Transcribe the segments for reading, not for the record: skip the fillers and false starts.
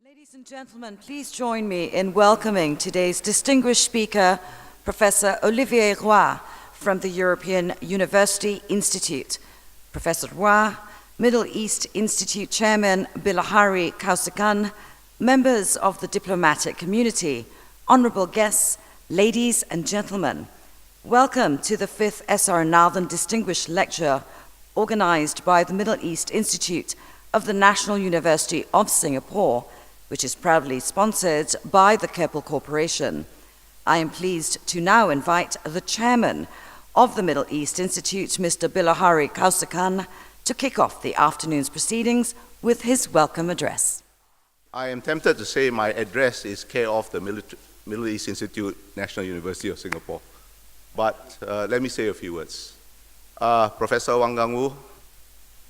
Ladies and gentlemen, please join me in welcoming today's distinguished speaker, Professor Olivier Roy from the European University Institute. Professor Roy, Middle East Institute Chairman Bilahari Kausikan, members of the diplomatic community, honorable guests, ladies and gentlemen, welcome to the 5th SR Nathan Distinguished Lecture organized by the Middle East Institute of the National University of Singapore, which is proudly sponsored by the Keppel Corporation. I am pleased to now invite the chairman of the Middle East Institute, Mr. Bilahari Kausikan, to kick off the afternoon's proceedings with his welcome address. I am tempted to say my address is care of the Middle East Institute, National University of Singapore. But let me say a few words. Professor Wang Gangwu,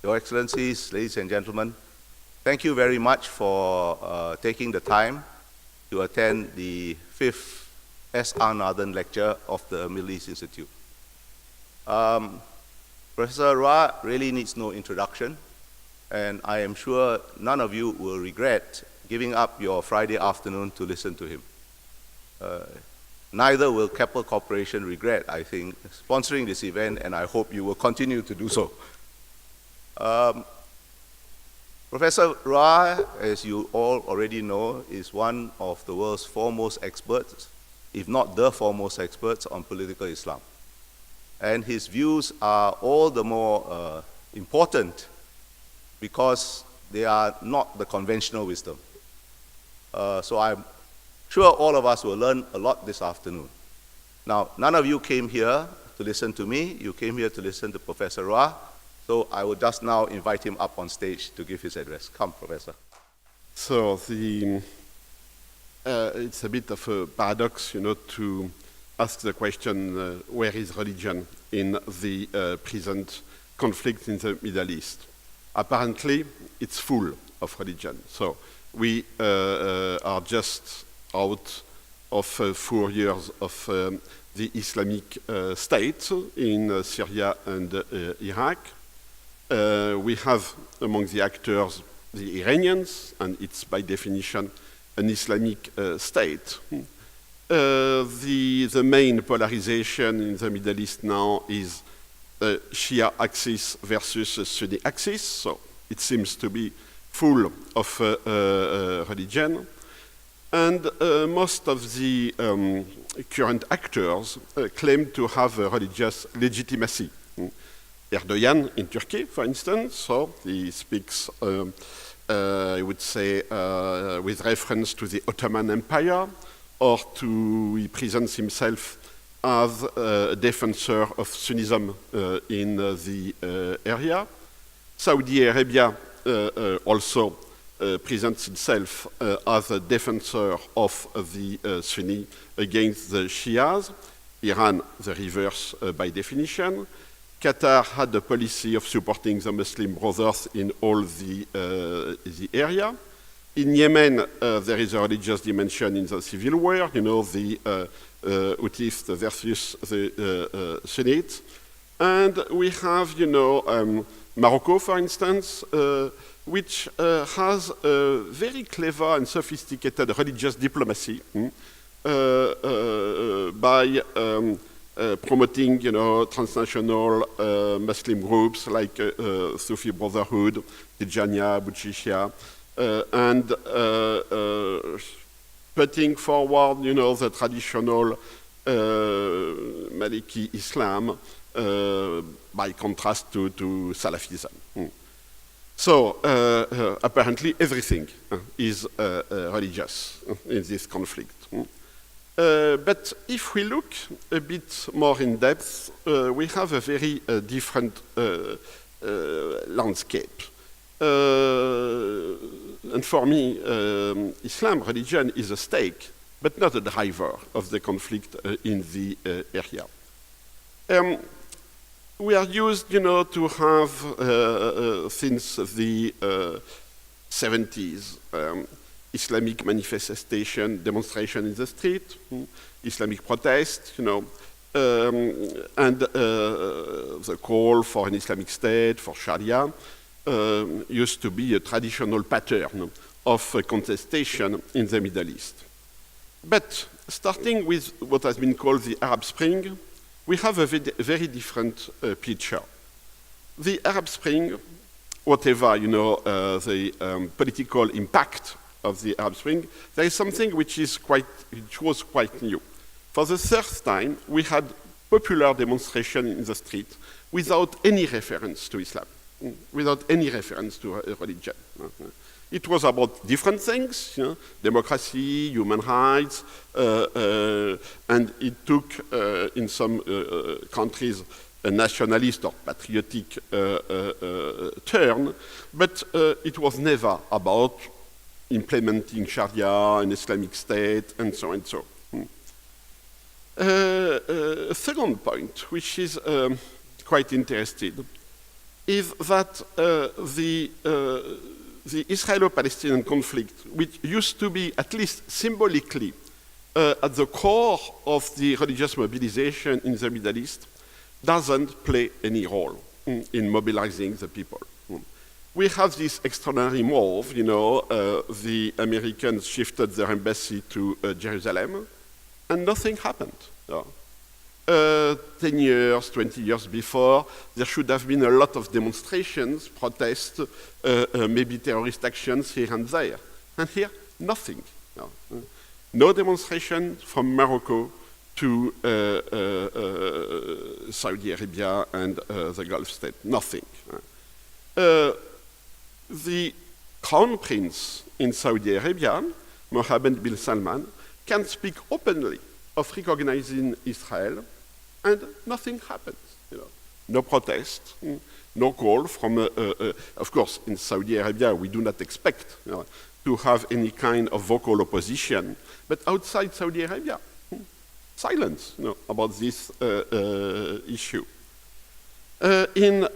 Your Excellencies, ladies and gentlemen, thank you very much for taking the time to attend the 5th S.R. Nathan Lecture of the Middle East Institute. Professor Roy really needs no introduction, and I am sure none of you will regret giving up your Friday afternoon to listen to him. Neither will Keppel Corporation regret, I think, sponsoring this event, and I hope you will continue to do so. Professor Roy, as you all already know, is one of the world's foremost experts, if not the foremost experts on political Islam. And his views are all the more important because they are not the conventional wisdom. So I'm sure all of us will learn a lot this afternoon. Now, none of you came here to listen to me. You came here to listen to Professor Roy. So I will just now invite him up on stage to give his address. Come, Professor. So it's a bit of a paradox, to ask the question, where is religion in the present conflict in the Middle East? Apparently, it's full of religion. So we are just out of 4 years of the Islamic State in Syria and Iraq. We have among the actors the Iranians, and it's by definition an Islamic state. The main polarization in the Middle East now is Shia axis versus Sunni axis, so it seems to be full of religion. And most of the current actors claim to have a religious legitimacy. Erdogan in Turkey, for instance, so he speaks, I would say, with reference to the Ottoman Empire, or he presents himself as a defensor of Sunnism in the area. Saudi Arabia also presents itself as a defensor of the Sunni against the Shias. Iran, the reverse by definition. Qatar had a policy of supporting the Muslim Brothers in all the area. In Yemen, there is a religious dimension in the civil war, the Houthis versus the Sunnites. And we have, Morocco, for instance, which has a very clever and sophisticated religious diplomacy by promoting, transnational Muslim groups like Sufi Brotherhood, Tijaniya, Abu Shishya, and putting forward, the traditional Maliki Islam by contrast to Salafism. So apparently everything is religious in this conflict. But if we look a bit more in depth, we have a very different landscape. And for me, Islam, religion, is a stake, but not a driver of the conflict in the area. We are used, to have, since the 70s, Islamic manifestation, demonstration in the street, Islamic protest, and the call for an Islamic state, for Sharia, used to be a traditional pattern of contestation in the Middle East. But starting with what has been called the Arab Spring, we have a very different picture. The Arab Spring, whatever the political impact of the Arab Spring, there is something which was quite new. For the first time, we had popular demonstration in the street without any reference to Islam, without any reference to religion. It was about different things, democracy, human rights, and it took, in some countries, a nationalist or patriotic turn, but it was never about implementing Sharia, an Islamic state, and so and so. A second point, which is quite interesting, is that the Israelo-Palestinian conflict, which used to be at least symbolically at the core of the religious mobilization in the Middle East, doesn't play any role in mobilizing the people. We have this extraordinary move, the Americans shifted their embassy to Jerusalem, and nothing happened. 10 years, 20 years before, there should have been a lot of demonstrations, protests, maybe terrorist actions here and there. And here, nothing. No demonstration from Morocco to Saudi Arabia and the Gulf state, nothing. The crown prince in Saudi Arabia, Mohammed bin Salman, can speak openly of recognizing Israel, and nothing happens. No protest, no call from, of course, in Saudi Arabia, we do not expect to have any kind of vocal opposition, but outside Saudi Arabia, silence about this issue. In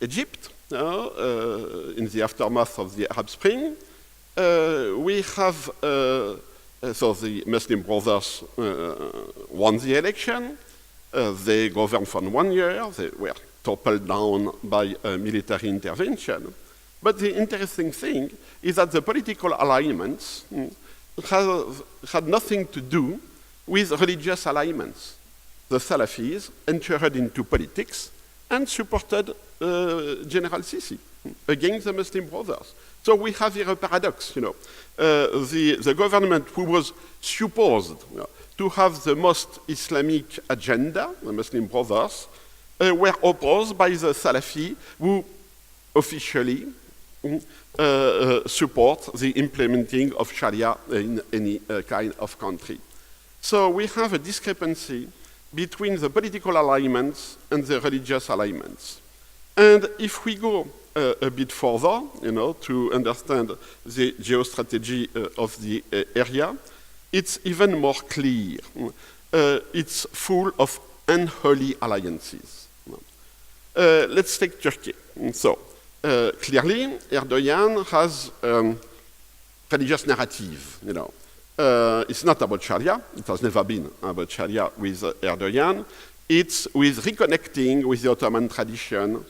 Egypt, in the aftermath of the Arab Spring, we have so the Muslim Brothers won the election. They governed for 1 year. They were toppled down by military intervention. But the interesting thing is that the political alignments had nothing to do with religious alignments. The Salafis entered into politics and supported General Sisi against the Muslim Brothers. So we have here a paradox, the government who was supposed to have the most Islamic agenda, the Muslim Brothers, were opposed by the Salafi who officially support the implementing of Sharia in any kind of country. So we have a discrepancy between the political alignments and the religious alignments. And if we go a bit further, to understand the geostrategy of the area, it's even more clear. It's full of unholy alliances. Let's take Turkey. So, clearly, Erdogan has religious narrative, It's not about Sharia. It has never been about Sharia with Erdogan. It's with reconnecting with the Ottoman tradition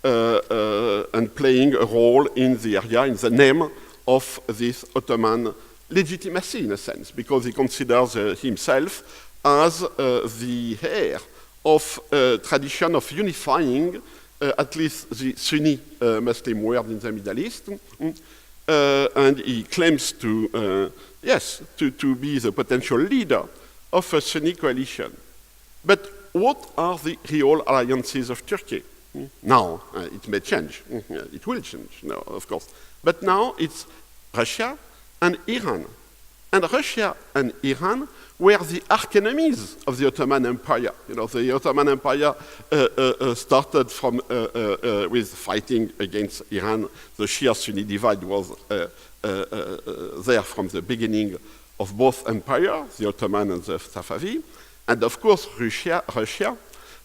and playing a role in the area in the name of this Ottoman legitimacy, in a sense, because he considers himself as the heir of a tradition of unifying at least the Sunni Muslim world in the Middle East. And he claims to be the potential leader of a Sunni coalition. But what are the real alliances of Turkey? Now, it may change. It will change, of course. But now it's Russia and Iran. And Russia and Iran were the archenemies of the Ottoman Empire. The Ottoman Empire started from with fighting against Iran. The Shia-Sunni divide was there from the beginning of both empires, the Ottoman and the Safavi. And of course, Russia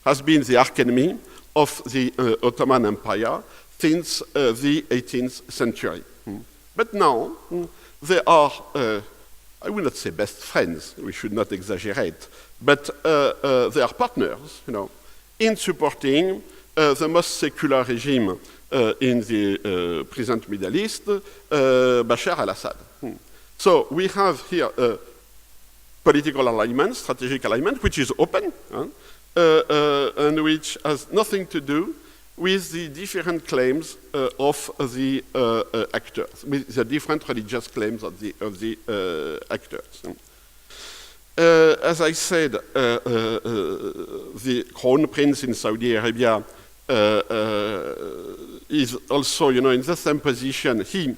has been the archenemy of the Ottoman Empire since the 18th century. But now, they are, I will not say best friends, we should not exaggerate, but they are partners, in supporting the most secular regime in the present Middle East, Bashar al-Assad. So we have here a political alignment, strategic alignment, which is open, and which has nothing to do with the different claims of the actors, with the different religious claims of the actors. As I said, the Crown Prince in Saudi Arabia is also, in the same position. He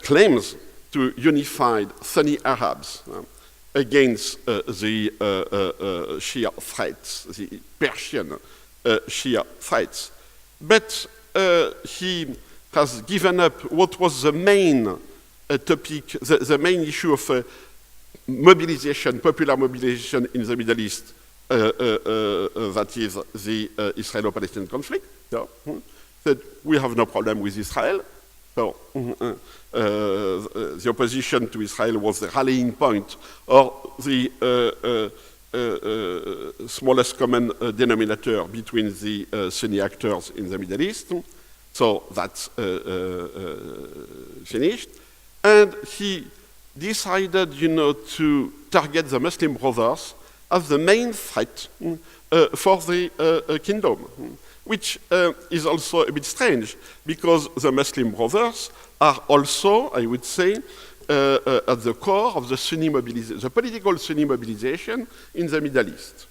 claims to unify Sunni Arabs against the Shia threats, the Persian Shia threats. But he has given up what was the main topic, the main issue of mobilization, popular mobilization in the Middle East, that is the Israelo-Palestinian conflict. That we have no problem with Israel. So the opposition to Israel was the rallying point, or the smallest common denominator between the Sunni actors in the Middle East. So that's finished. And he decided, to target the Muslim Brothers as the main threat for the kingdom, which is also a bit strange, because the Muslim Brothers are also, I would say, at the core of the Sunni mobilization, the political Sunni mobilization in the Middle East.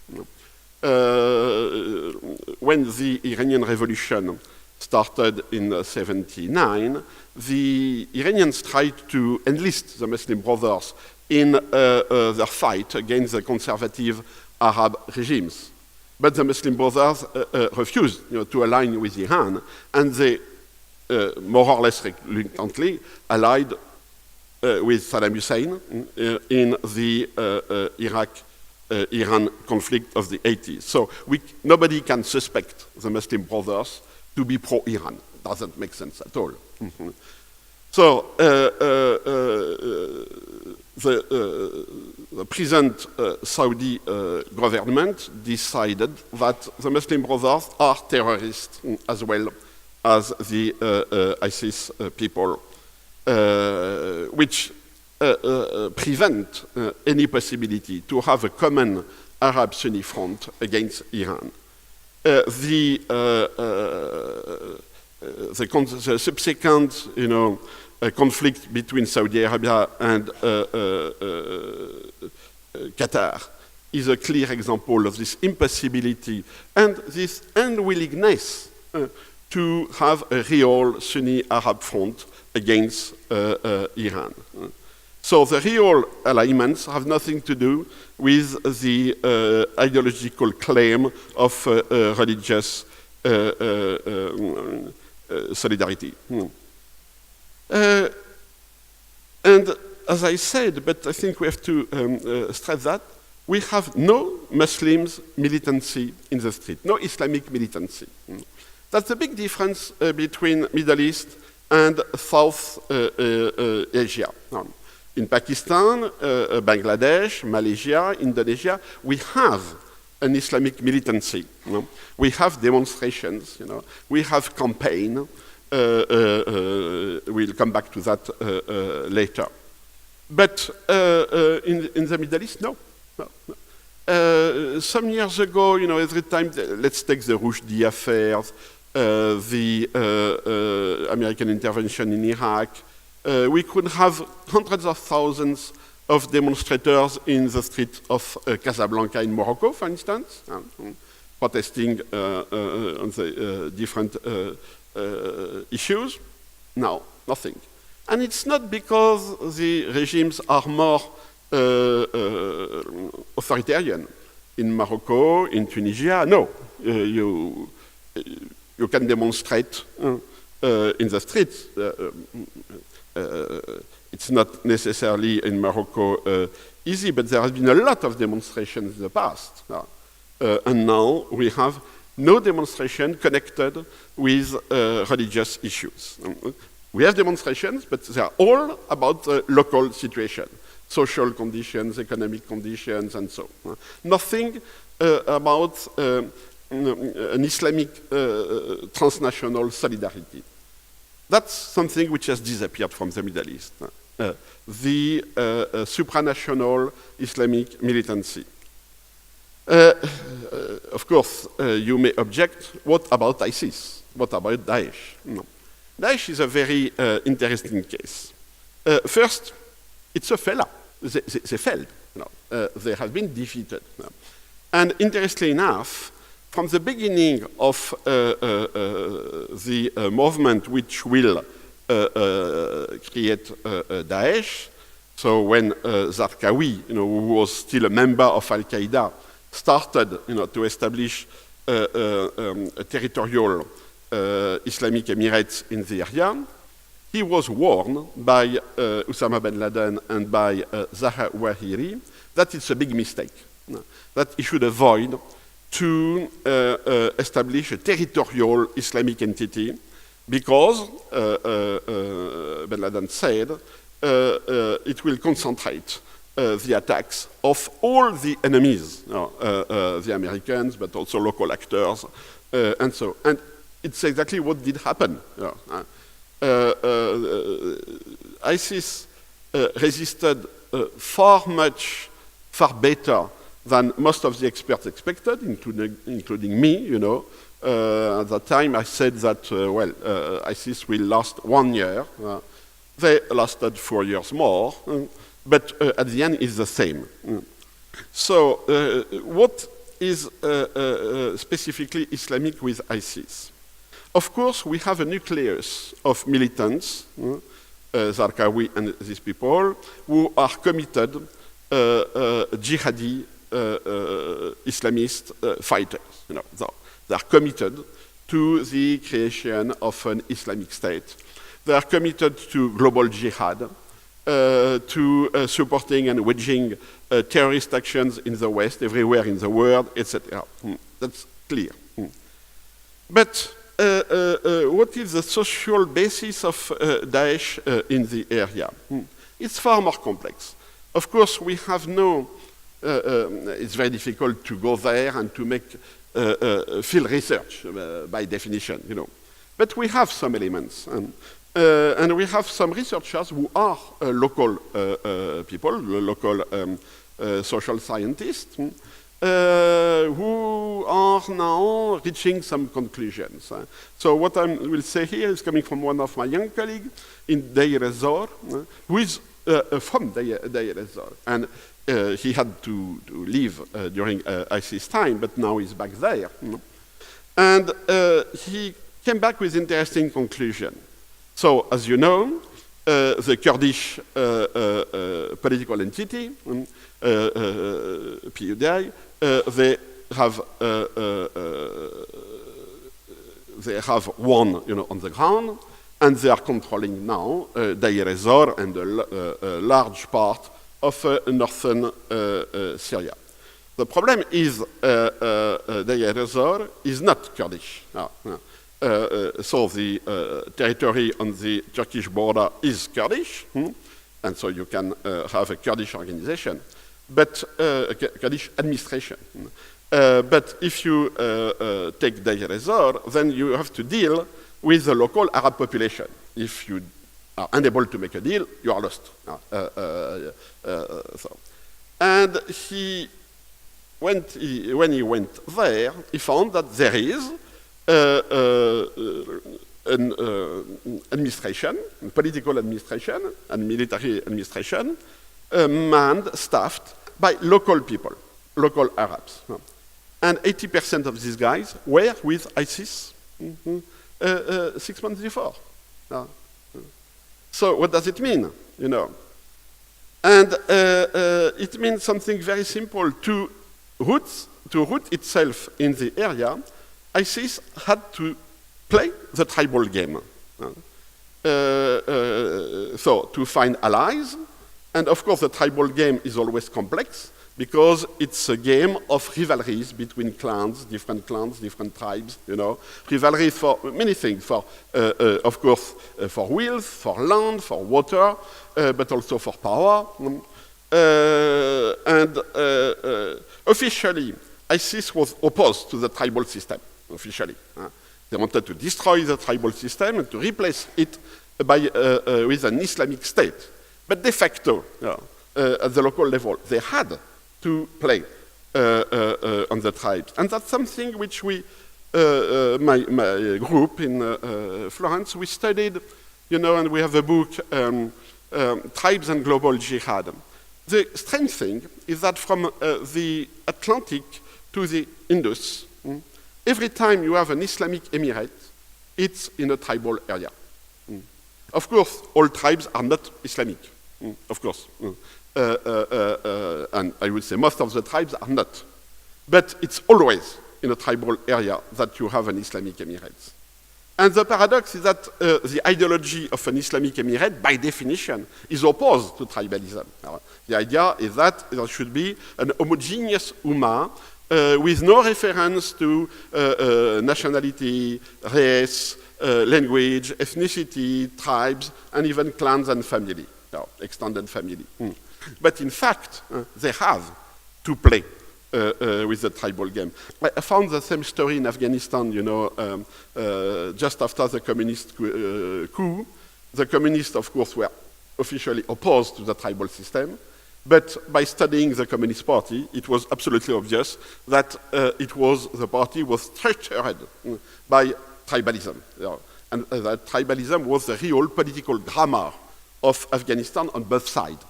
When the Iranian Revolution started in 1979, the Iranians tried to enlist the Muslim Brothers in their fight against the conservative Arab regimes. But the Muslim Brothers refused to align with Iran, and they more or less reluctantly allied with Saddam Hussein in the Iraq-Iran conflict of the 80s. So nobody can suspect the Muslim Brothers to be pro-Iran. Doesn't make sense at all. So the present Saudi government decided that the Muslim Brothers are terrorists as well as the ISIS people, which prevent any possibility to have a common Arab-Sunni front against Iran. The subsequent, conflict between Saudi Arabia and Qatar is a clear example of this impossibility and this unwillingness to have a real Sunni Arab front against Iran. So the real alignments have nothing to do with the ideological claim of religious solidarity. And as I said, but I think we have to stress that, we have no Muslims militancy in the street, no Islamic militancy. That's the big difference between Middle East and South Asia. In Pakistan, Bangladesh, Malaysia, Indonesia, we have an Islamic militancy. We have demonstrations, we have campaign. We'll come back to that later. But in the Middle East, no. Some years ago, every time, let's take the Rushdie affairs, the American intervention in Iraq, we could have hundreds of thousands of demonstrators in the streets of Casablanca in Morocco, for instance, protesting on the different issues. No, nothing. And it's not because the regimes are more authoritarian. In Morocco, in Tunisia, no. You can demonstrate in the streets. It's not necessarily in Morocco easy, but there has been a lot of demonstrations in the past. And now we have no demonstration connected with religious issues. We have demonstrations, but they are all about the local situation, social conditions, economic conditions, and so on. Nothing about an Islamic transnational solidarity. That's something which has disappeared from the Middle East. The supranational Islamic militancy. Of course, you may object, what about ISIS? What about Daesh? No. Daesh is a very interesting case. First, it's a failure. They failed. They have been defeated. And interestingly enough, from the beginning of the movement which will create Daesh, so when Zarqawi, who was still a member of Al-Qaeda, started to establish a territorial Islamic Emirates in the area, he was warned by Osama bin Laden and by Zaha Wahiri that it's a big mistake, that he should avoid to establish a territorial Islamic entity because, bin Laden said, it will concentrate the attacks of all the enemies, the Americans, but also local actors, and so. And it's exactly what did happen. ISIS resisted far better than most of the experts expected, including me, At that time I said that, ISIS will last 1 year. They lasted 4 years more, but at the end it's the same. So what is specifically Islamic with ISIS? Of course, we have a nucleus of militants, Zarqawi and these people, who are committed jihadi Islamist fighters. They are committed to the creation of an Islamic state. They are committed to global jihad, to supporting and waging terrorist actions in the West, everywhere in the world, etc. That's clear. But what is the social basis of Daesh in the area? It's far more complex. Of course, we have it's very difficult to go there and to make field research by definition, But we have some elements. And we have some researchers who are local people, local social scientists, who are now reaching some conclusions. So what I will say here is coming from one of my young colleagues in Deir ez-Zor, who is from Deir ez-Zor. And he had to leave during ISIS time, but now he's back there. And he came back with interesting conclusion. So, as you know, the Kurdish political entity, PYD, they have won, on the ground, and they are controlling now Deir ez-Zor and a large part of northern Syria. The problem is Deir ez-Zor is not Kurdish. So the territory on the Turkish border is Kurdish, and so you can have a Kurdish organization, but Kurdish administration. But if you take Deir ez-Zor, then you have to deal with the local Arab population. If you are unable to make a deal, you are lost. And when he went there, he found that there is an administration, political administration, and military administration, manned, staffed by local people, local Arabs. And 80% of these guys were with ISIS 6 months before. So what does it mean, And it means something very simple. To root itself in the area, ISIS had to play the tribal game. So to find allies, and of course the tribal game is always complex because it's a game of rivalries between clans, different tribes, Rivalries for many things, for, of course, for wealth, for land, for water, but also for power. And officially, ISIS was opposed to the tribal system, officially. They wanted to destroy the tribal system and to replace it with an Islamic state. But de facto, at the local level, they had to play on the tribes. And that's something which we, my group in Florence, we studied, and we have a book, Tribes and Global Jihad. The strange thing is that from the Atlantic to the Indus, every time you have an Islamic emirate, it's in a tribal area. Of course, all tribes are not Islamic, of course. And I would say most of the tribes are not. But it's always in a tribal area that you have an Islamic emirate. And the paradox is that the ideology of an Islamic emirate, by definition, is opposed to tribalism. The idea is that there should be an homogeneous ummah with no reference to nationality, race, language, ethnicity, tribes, and even clans and family, extended family. But in fact, they have to play with the tribal game. I found the same story in Afghanistan, just after the communist coup. The communists, of course, were officially opposed to the tribal system, but by studying the Communist Party, it was absolutely obvious that the party was structured by tribalism. And that tribalism was the real political grammar of Afghanistan on both sides.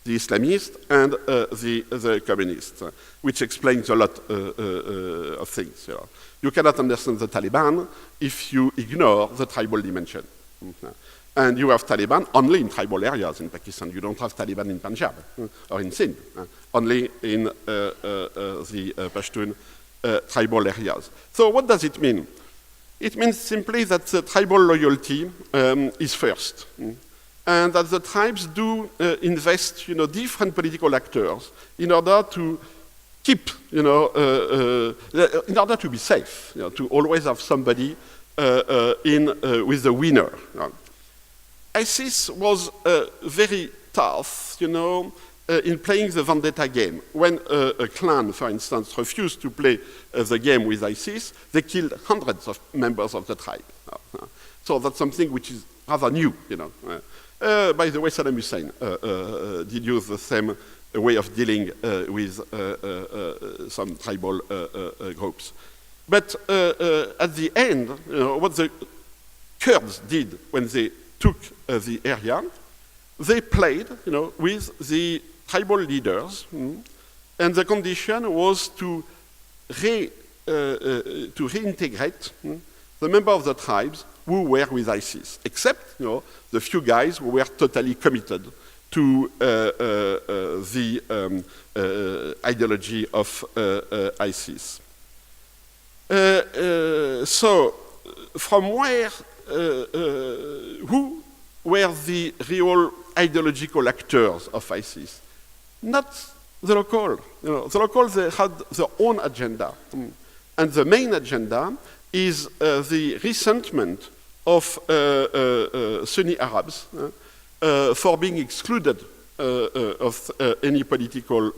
The Islamists and the communists, which explains a lot of things. You cannot understand the Taliban if you ignore the tribal dimension. And you have Taliban only in tribal areas in Pakistan. You don't have Taliban in Punjab or in Sindh, only in the Pashtun tribal areas. So what does it mean? It means simply that the tribal loyalty is first. And that the tribes do invest, different political actors in order to keep, in order to be safe, to always have somebody with the winner. ISIS was very tough, in playing the vendetta game. When a clan, for instance, refused to play the game with ISIS, they killed hundreds of members of the tribe. So that's something which is rather new, By the way, Saddam Hussein did use the same way of dealing with some tribal groups. But at the end, what the Kurds did when they took the area, they played, with the tribal leaders, and the condition was to reintegrate the members of the tribes who were with ISIS, except the few guys who were totally committed to the ideology of ISIS. So, from where, who were the real ideological actors of ISIS? Not the local. The locals, they had their own agenda. And the main agenda is the resentment of Sunni Arabs for being excluded of any political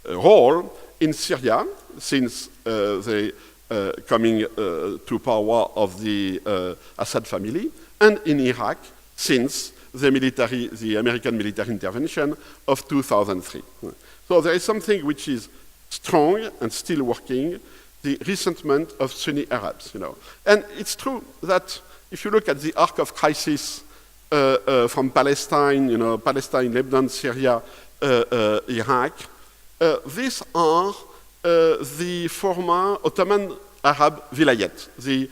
role in Syria since the coming to power of the Assad family, and in Iraq since the American military intervention of 2003. So there is something which is strong and still working, the resentment of Sunni Arabs, And it's true that if you look at the arc of crisis from Palestine, Palestine, Lebanon, Syria, Iraq, these are the former Ottoman Arab vilayet, the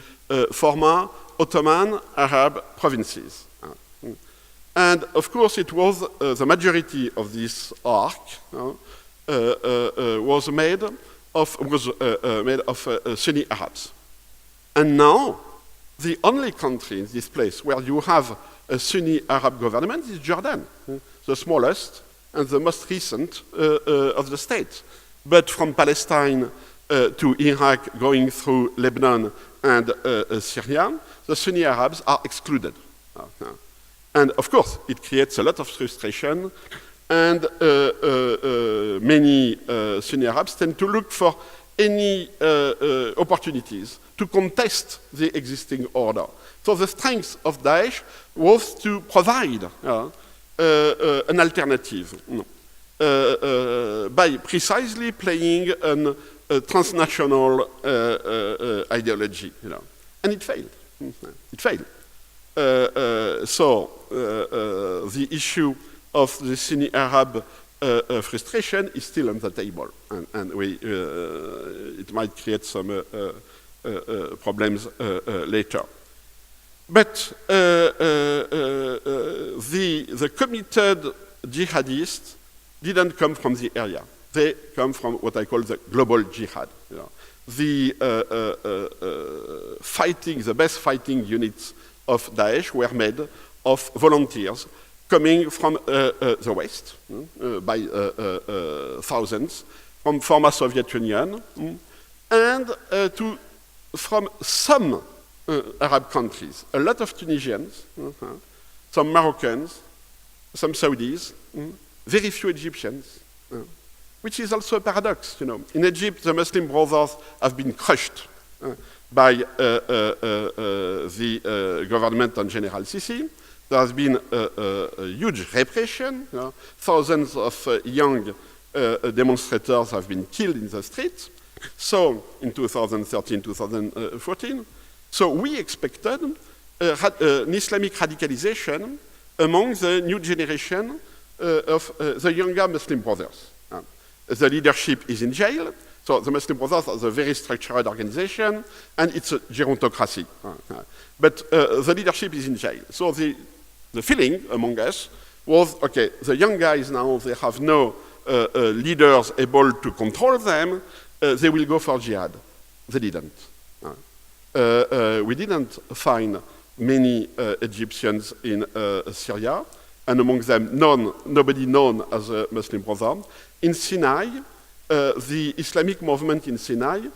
former Ottoman Arab provinces. And of course it was the majority of this arc was made of Sunni Arabs. And now, the only country in this place where you have a Sunni Arab government is Jordan, the smallest and the most recent of the states. But from Palestine to Iraq, going through Lebanon and Syria, the Sunni Arabs are excluded. And of course, it creates a lot of frustration and many Sunni Arabs tend to look for any opportunities to contest the existing order. So the strength of Daesh was to provide an alternative by precisely playing a transnational ideology, and it failed. It failed. So the issue of the Sunni Arab frustration is still on the table, and it might create some problems later. But the committed jihadists didn't come from the area. They come from what I call the global jihad. The best fighting units of Daesh were made of volunteers coming from the West by thousands, from former Soviet Union, and from some Arab countries. A lot of Tunisians, some Moroccans, some Saudis, very few Egyptians, which is also a paradox. In Egypt, the Muslim Brothers have been crushed by the government on General Sisi. There has been a huge repression. Thousands of young demonstrators have been killed in the streets. So in 2013, 2014, so we expected an Islamic radicalization among the new generation of the younger Muslim Brothers. The leadership is in jail, so the Muslim Brothers are a very structured organization, and it's a gerontocracy. But the leadership is in jail. So the feeling among us was, okay, the young guys now, they have no leaders able to control them, they will go for jihad. They didn't. We didn't find many Egyptians in Syria, and among them nobody known as a Muslim brother. In Sinai, the Islamic movement in Sinai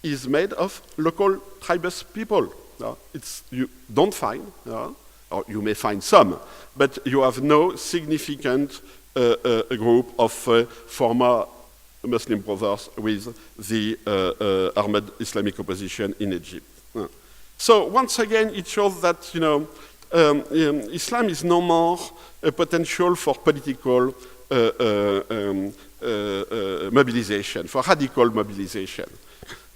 is made of local tribal people. You don't find, or you may find some, but you have no significant group of former Muslim brothers with the armed Islamic opposition in Egypt. So once again, it shows that Islam is no more a potential for political mobilization, for radical mobilization.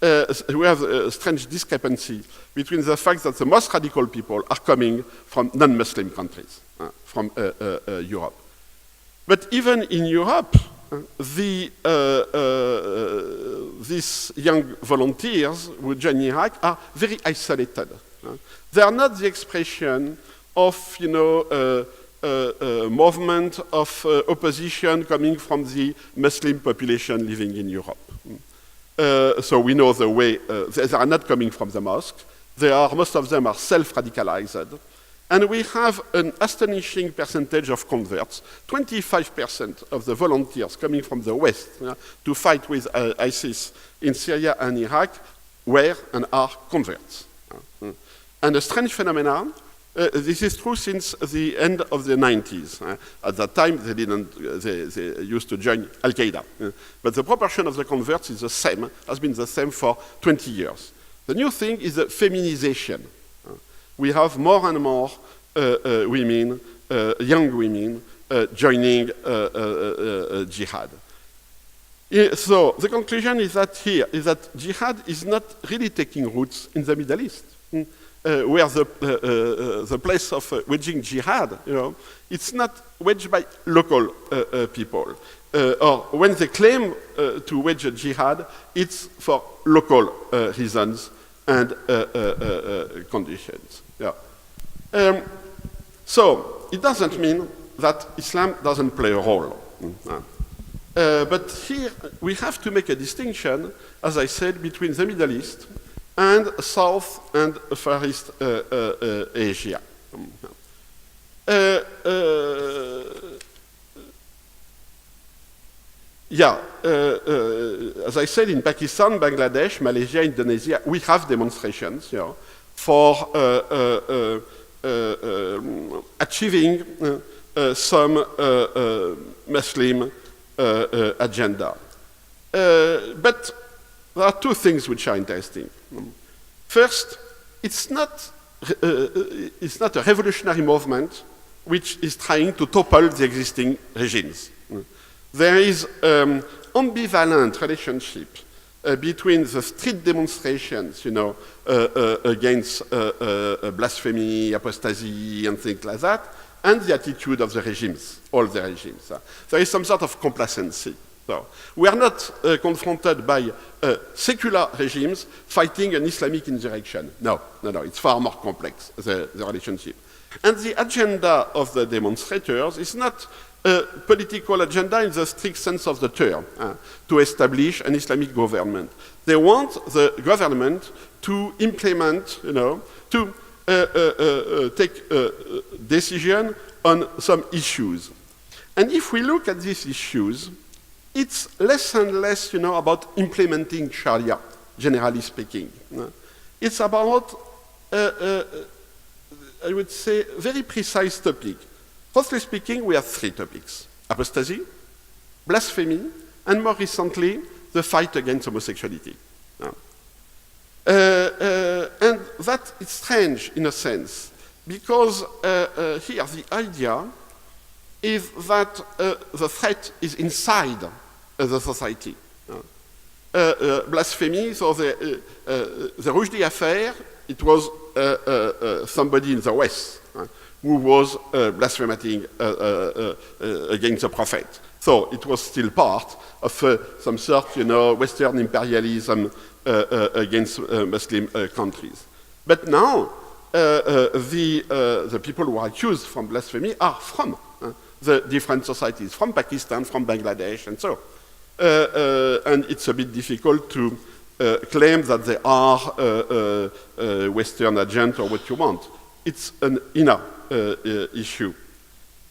We have a strange discrepancy between the fact that the most radical people are coming from non-Muslim countries, from Europe. But even in Europe, these young volunteers who join Iraq are very isolated. They are not the expression of, a movement of opposition coming from the Muslim population living in Europe. So we know the way, they are not coming from the mosque. Most of them are self-radicalized. And we have an astonishing percentage of converts. 25% of the volunteers coming from the West to fight with ISIS in Syria and Iraq were and are converts. And a strange phenomenon, this is true since the end of the 90s. At that time, they used to join Al-Qaeda. But the proportion of the converts is the same, has been the same for 20 years. The new thing is the feminization. We have more and more women, young women, joining jihad. So the conclusion is that jihad is not really taking roots in the Middle East, where the place of waging jihad, it's not waged by local people. Or when they claim to wage a jihad, it's for local reasons and conditions. So it doesn't mean that Islam doesn't play a role. But here we have to make a distinction, as I said, between the Middle East and South and Far East Asia. As I said, in Pakistan, Bangladesh, Malaysia, Indonesia, we have demonstrations for achieving some Muslim agenda. But there are two things which are interesting. First, it's not a revolutionary movement which is trying to topple the existing regimes. There is ambivalent relationship between the street demonstrations, against blasphemy, apostasy, and things like that, and the attitude of the regimes, all the regimes. There is some sort of complacency. So we are not confronted by secular regimes fighting an Islamic insurrection. No, it's far more complex, the relationship. And the agenda of the demonstrators is not a political agenda in the strict sense of the term, to establish an Islamic government. They want the government to implement, to take a decision on some issues. And if we look at these issues, it's less and less, about implementing Sharia, generally speaking. It's about, I would say, very precise topic. Roughly speaking, we have three topics: apostasy, blasphemy, and more recently, the fight against homosexuality. And that is strange in a sense, because here the idea is that the threat is inside the society. Blasphemy, so the Rushdie affair, it was somebody in the West who was blasphemating against the Prophet. So it was still part of some sort, Western imperialism against Muslim countries. But now, the people who are accused from blasphemy are from the different societies, from Pakistan, from Bangladesh, and so. And it's a bit difficult to claim that they are Western agent or what you want. It's an inner issue.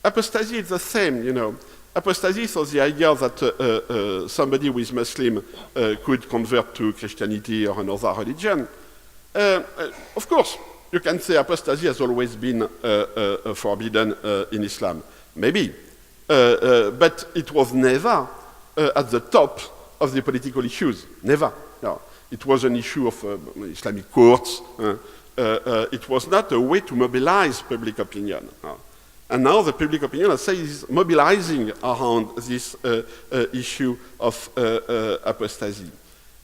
Apostasy is the same, Apostasy, so the idea that somebody who is Muslim could convert to Christianity or another religion. Of course, you can say apostasy has always been forbidden in Islam. Maybe. But it was never at the top of the political issues. Never. No. It was an issue of Islamic courts. It was not a way to mobilize public opinion. And now the public opinion, I say, is mobilizing around this issue of apostasy.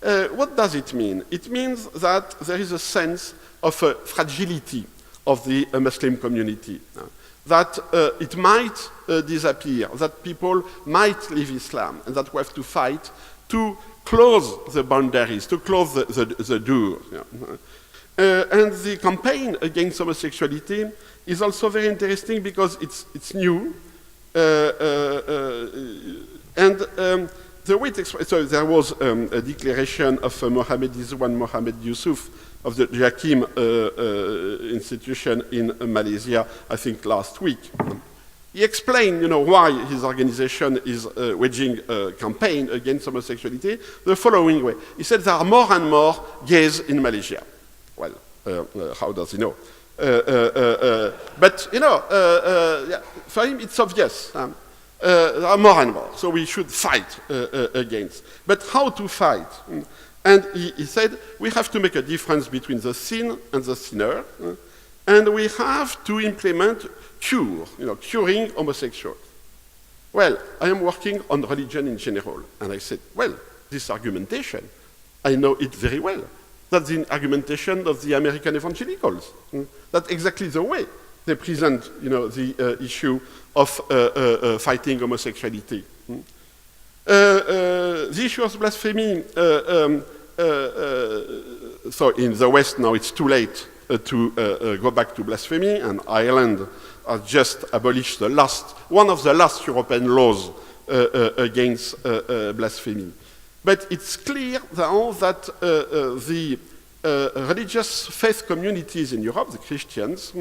What does it mean? It means that there is a sense of fragility of the Muslim community, that it might disappear, that people might leave Islam, and that we have to fight to close the boundaries, to close the door. And the campaign against homosexuality is also very interesting because it's new, and the way so there was a declaration of Mohammed Izwan Mohammed Yusuf of the Jakim institution in Malaysia, I think last week. He explained, why his organization is waging a campaign against homosexuality the following way. He said there are more and more gays in Malaysia. Well, how does he know? But, yeah, for him it's obvious. There are more and more, so we should fight against. But how to fight? And he said, we have to make a difference between the sin and the sinner, and we have to implement curing homosexuals. Well, I am working on religion in general, and I said, well, this argumentation, I know it very well. That's the argumentation of the American evangelicals. That's exactly the way they present, the issue of fighting homosexuality. The issue of blasphemy, so in the West now it's too late to go back to blasphemy, and Ireland has just abolished one of the last European laws against blasphemy. But it's clear now that the religious faith communities in Europe, the Christians,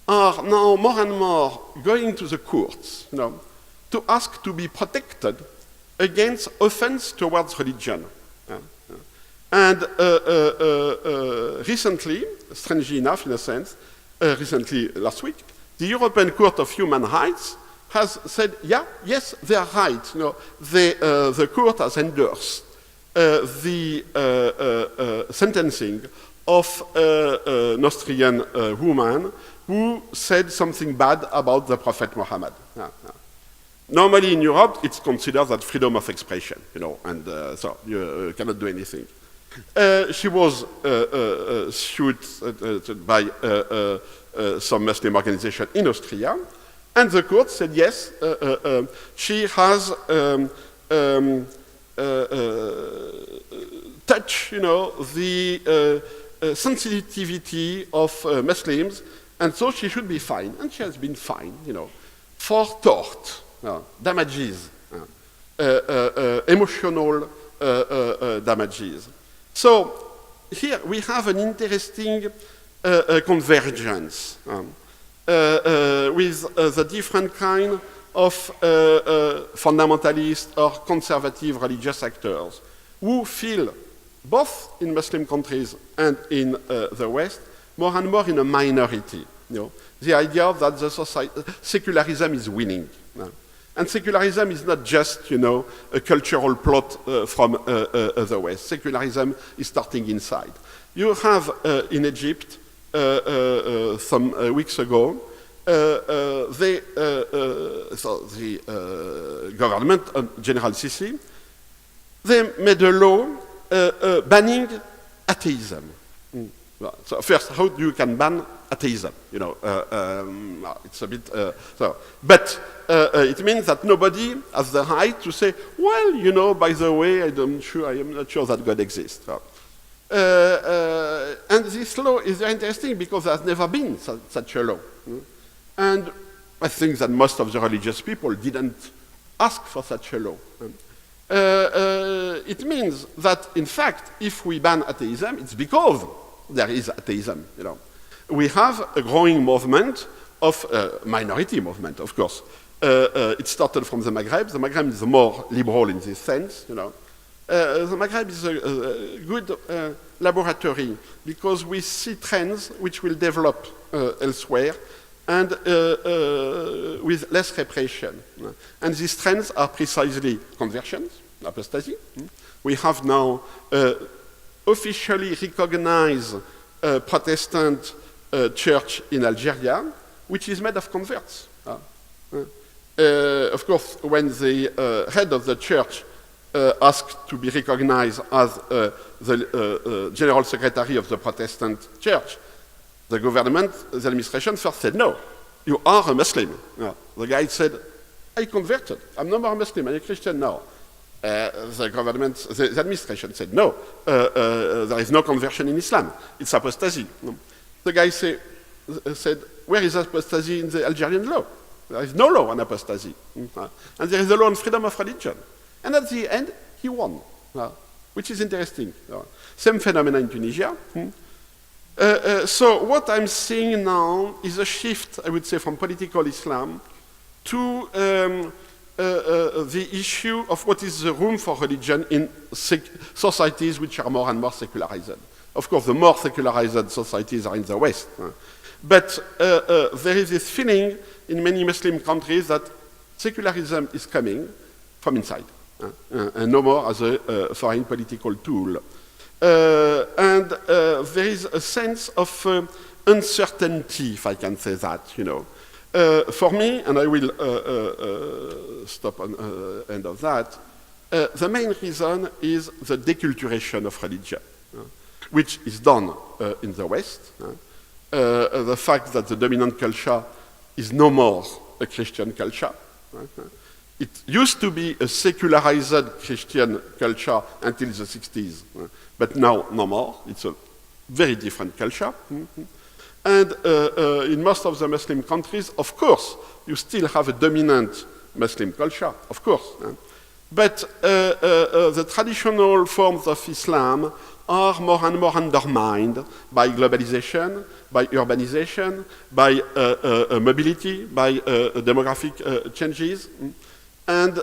are now more and more going to the courts, to ask to be protected against offense towards religion. And recently, strangely enough, in a sense, recently last week, the European Court of Human Rights has said, yes, they are right. The court has endorsed the sentencing of an Austrian woman who said something bad about the Prophet Muhammad. Normally in Europe, it's considered that freedom of expression, and so you cannot do anything. She was sued by some Muslim organization in Austria, and the court said yes, she has touched, the sensitivity of Muslims, and so she should be fined, and she has been fined, for tort, damages, emotional damages. So here we have an interesting convergence with the different kind of fundamentalist or conservative religious actors who feel, both in Muslim countries and in the West, more and more in a minority. The idea that the secularism is winning. And secularism is not just, a cultural plot from the West. Secularism is starting inside. You have in Egypt, some weeks ago, the government, General Sisi, they made a law banning atheism. So first, how do you can ban atheism? It's a bit but it means that nobody has the right to say, well, by the way, I am not sure that God exists. And this law is very interesting because there has never been such a law. And I think that most of the religious people didn't ask for such a law. It means that, in fact, if we ban atheism, it's because there is atheism. We have a growing movement of minority movement, of course. It started from the Maghreb. The Maghreb is more liberal in this sense. The Maghreb is a good laboratory because we see trends which will develop elsewhere and with less repression. And these trends are precisely conversions, apostasy. We have now officially recognized Protestant church in Algeria, which is made of converts. Of course, when the head of the church asked to be recognized as the general secretary of the Protestant church, the government, the administration first said, no, you are a Muslim. The guy said, I converted. I'm no more a Muslim, I'm a Christian now. The government, the administration said, no, there is no conversion in Islam. It's apostasy. The guy said, where is apostasy in the Algerian law? There is no law on apostasy. And there is a law on freedom of religion. And at the end, he won, which is interesting. Same phenomenon in Tunisia. So what I'm seeing now is a shift, I would say, from political Islam to the issue of what is the room for religion in societies which are more and more secularized. Of course, the more secularized societies are in the West. But there is this feeling in many Muslim countries that secularism is coming from inside, and no more as a foreign political tool. And there is a sense of uncertainty, if I can say that, For me, and I will stop on the end of that, the main reason is the deculturation of religion, which is done in the West. The fact that the dominant culture is no more a Christian culture. It used to be a secularized Christian culture until the 60s, but now no more. It's a very different culture. And in most of the Muslim countries, of course, you still have a dominant Muslim culture, of course. But the traditional forms of Islam are more and more undermined by globalization, by urbanization, by mobility, by demographic changes, and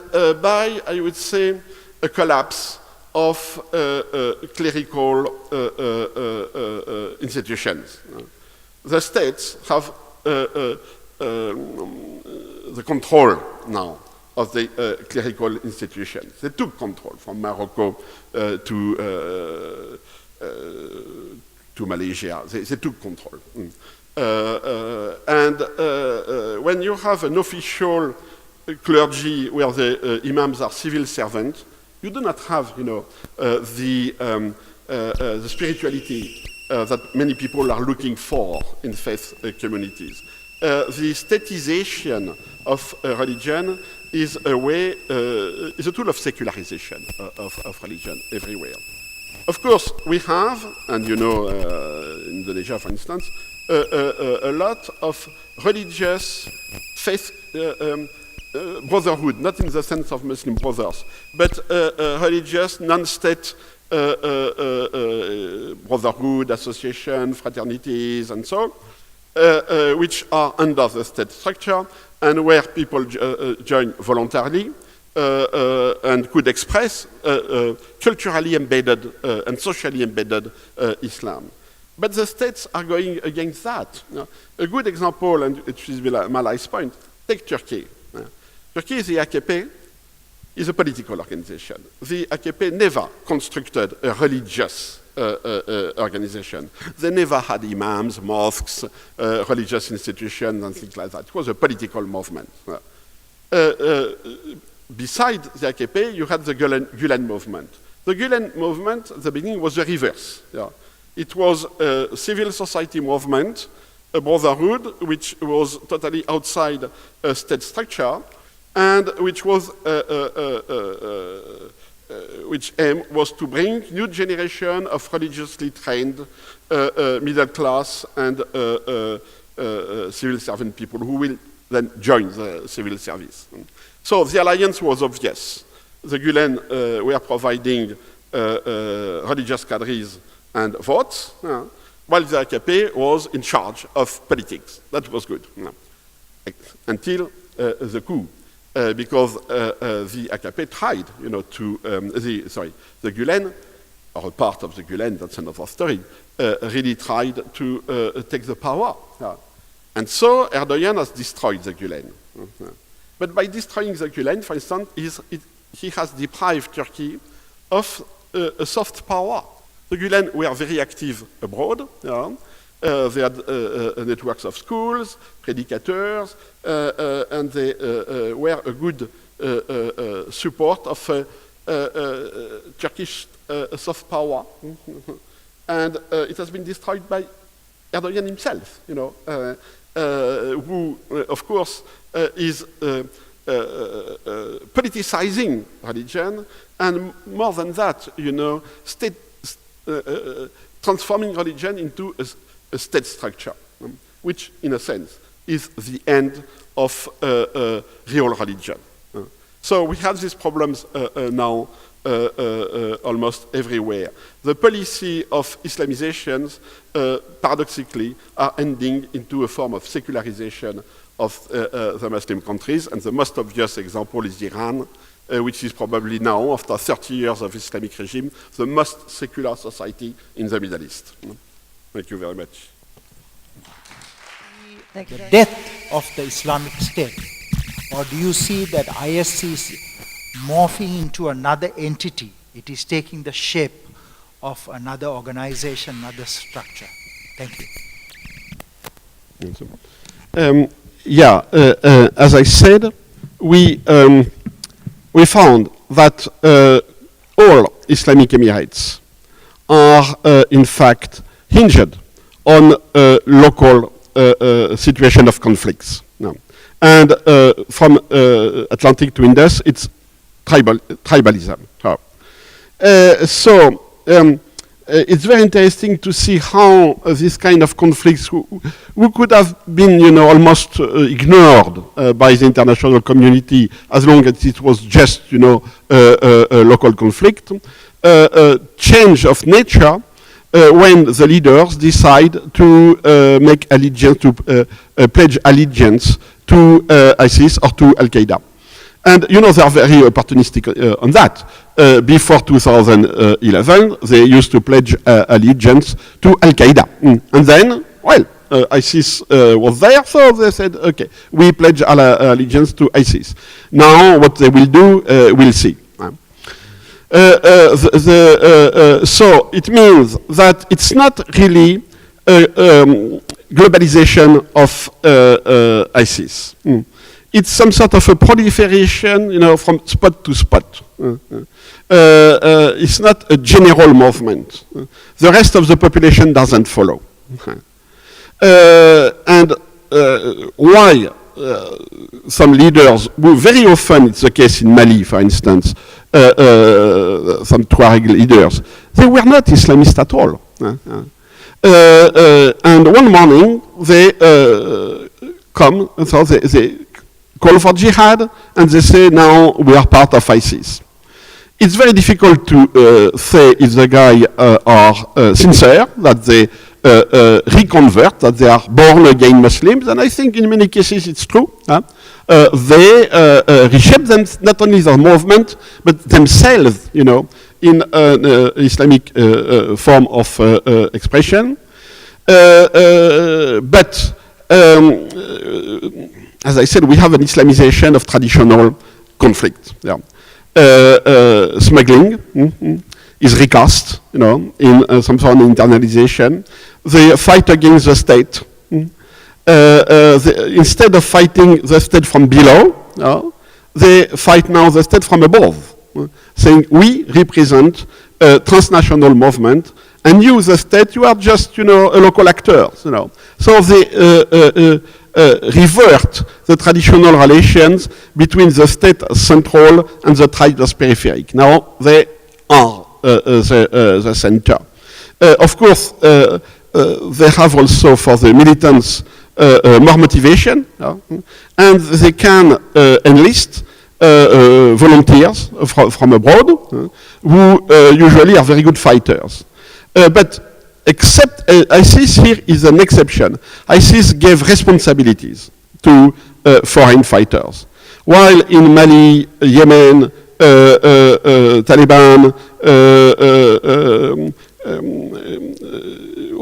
by, I would say, a collapse of clerical institutions. The states have the control now of the clerical institutions. They took control from Morocco to Malaysia. They took control. When you have an official clergy where the imams are civil servants, you do not have, the spirituality that many people are looking for in faith communities. The statization of religion is a way, is a tool of secularization of religion everywhere. Of course, we have, and in Indonesia, for instance, a lot of religious faith brotherhood, not in the sense of Muslim brothers, but religious non-state brotherhood, association, fraternities, and so on, which are under the state structure and where people join voluntarily and could express culturally embedded and socially embedded Islam. But the states are going against that. A good example, and it is Malay's point, take Turkey. Turkey, the AKP, is a political organization. The AKP never constructed a religious organization. They never had imams, mosques, religious institutions, and things like that. It was a political movement. Beside the AKP, you had the Gulen movement. The Gulen movement, at the beginning, was the reverse. Yeah. It was a civil society movement, a brotherhood, which was totally outside a state structure, and which was which aim was to bring new generation of religiously trained middle class and civil servant people who will then join the civil service. So the alliance was obvious. The Gulen were providing religious cadres and votes, while the AKP was in charge of politics. That was good. Until the coup. Because the AKP tried, the Gulen, or a part of the Gulen, that's another story, really tried to take the power. And so Erdogan has destroyed the Gulen. But by destroying the Gulen, for instance, he has deprived Turkey of a soft power. The Gulen were very active abroad. They had networks of schools, predicators, and they were a good support of Turkish soft power. And it has been destroyed by Erdogan himself, who, of course, is politicizing religion, and more than that, transforming religion into a state structure, which, in a sense, is the end of real religion. So we have these problems now almost everywhere. The policy of Islamizations, paradoxically, are ending into a form of secularization of the Muslim countries, and the most obvious example is Iran, which is probably now, after 30 years of Islamic regime, the most secular society in the Middle East. Thank you very much. Thank you. The death of the Islamic State? Or do you see that ISC is morphing into another entity? It is taking the shape of another organization, another structure. Thank you. As I said, we found that all Islamic Emirates are, in fact, hinged on local situation of conflicts. And from Atlantic to Indus, it's tribalism. It's very interesting to see how this kind of conflicts, who could have been, almost ignored by the international community as long as it was just, a local conflict, change of nature when the leaders decide to make allegiance, to pledge allegiance to ISIS or to Al-Qaeda. And, they are very opportunistic on that. Before 2011, they used to pledge allegiance to Al-Qaeda. And then, well, ISIS was there, so they said, okay, we pledge allegiance to ISIS. Now what they will do, we'll see. So it means that it's not really globalization of ISIS. It's some sort of a proliferation, from spot to spot. It's not a general movement. The rest of the population doesn't follow. And why some leaders, very often it's the case in Mali, for instance, some Tuareg leaders, they were not Islamist at all. And one morning they come, and so they call for jihad, and they say, now we are part of ISIS. It's very difficult to say if the guy are sincere, that they reconvert, that they are born-again Muslims, and I think in many cases it's true. They reshape them, not only the movement, but themselves, in an Islamic form of expression. But as I said, we have an Islamization of traditional conflict. Yeah. Smuggling is recast, in some sort of internalization. The fight against the state. Instead of fighting the state from below, they fight now the state from above, saying we represent a transnational movement, and you, the state, you are just, a local actor, So they revert the traditional relations between the state central and the tribes peripheric. Now they are the center. Of course, they have also for the militants more motivation, and they can enlist volunteers from abroad who usually are very good fighters. But except ISIS here is an exception. ISIS gave responsibilities to foreign fighters. While in Mali, Yemen, Taliban,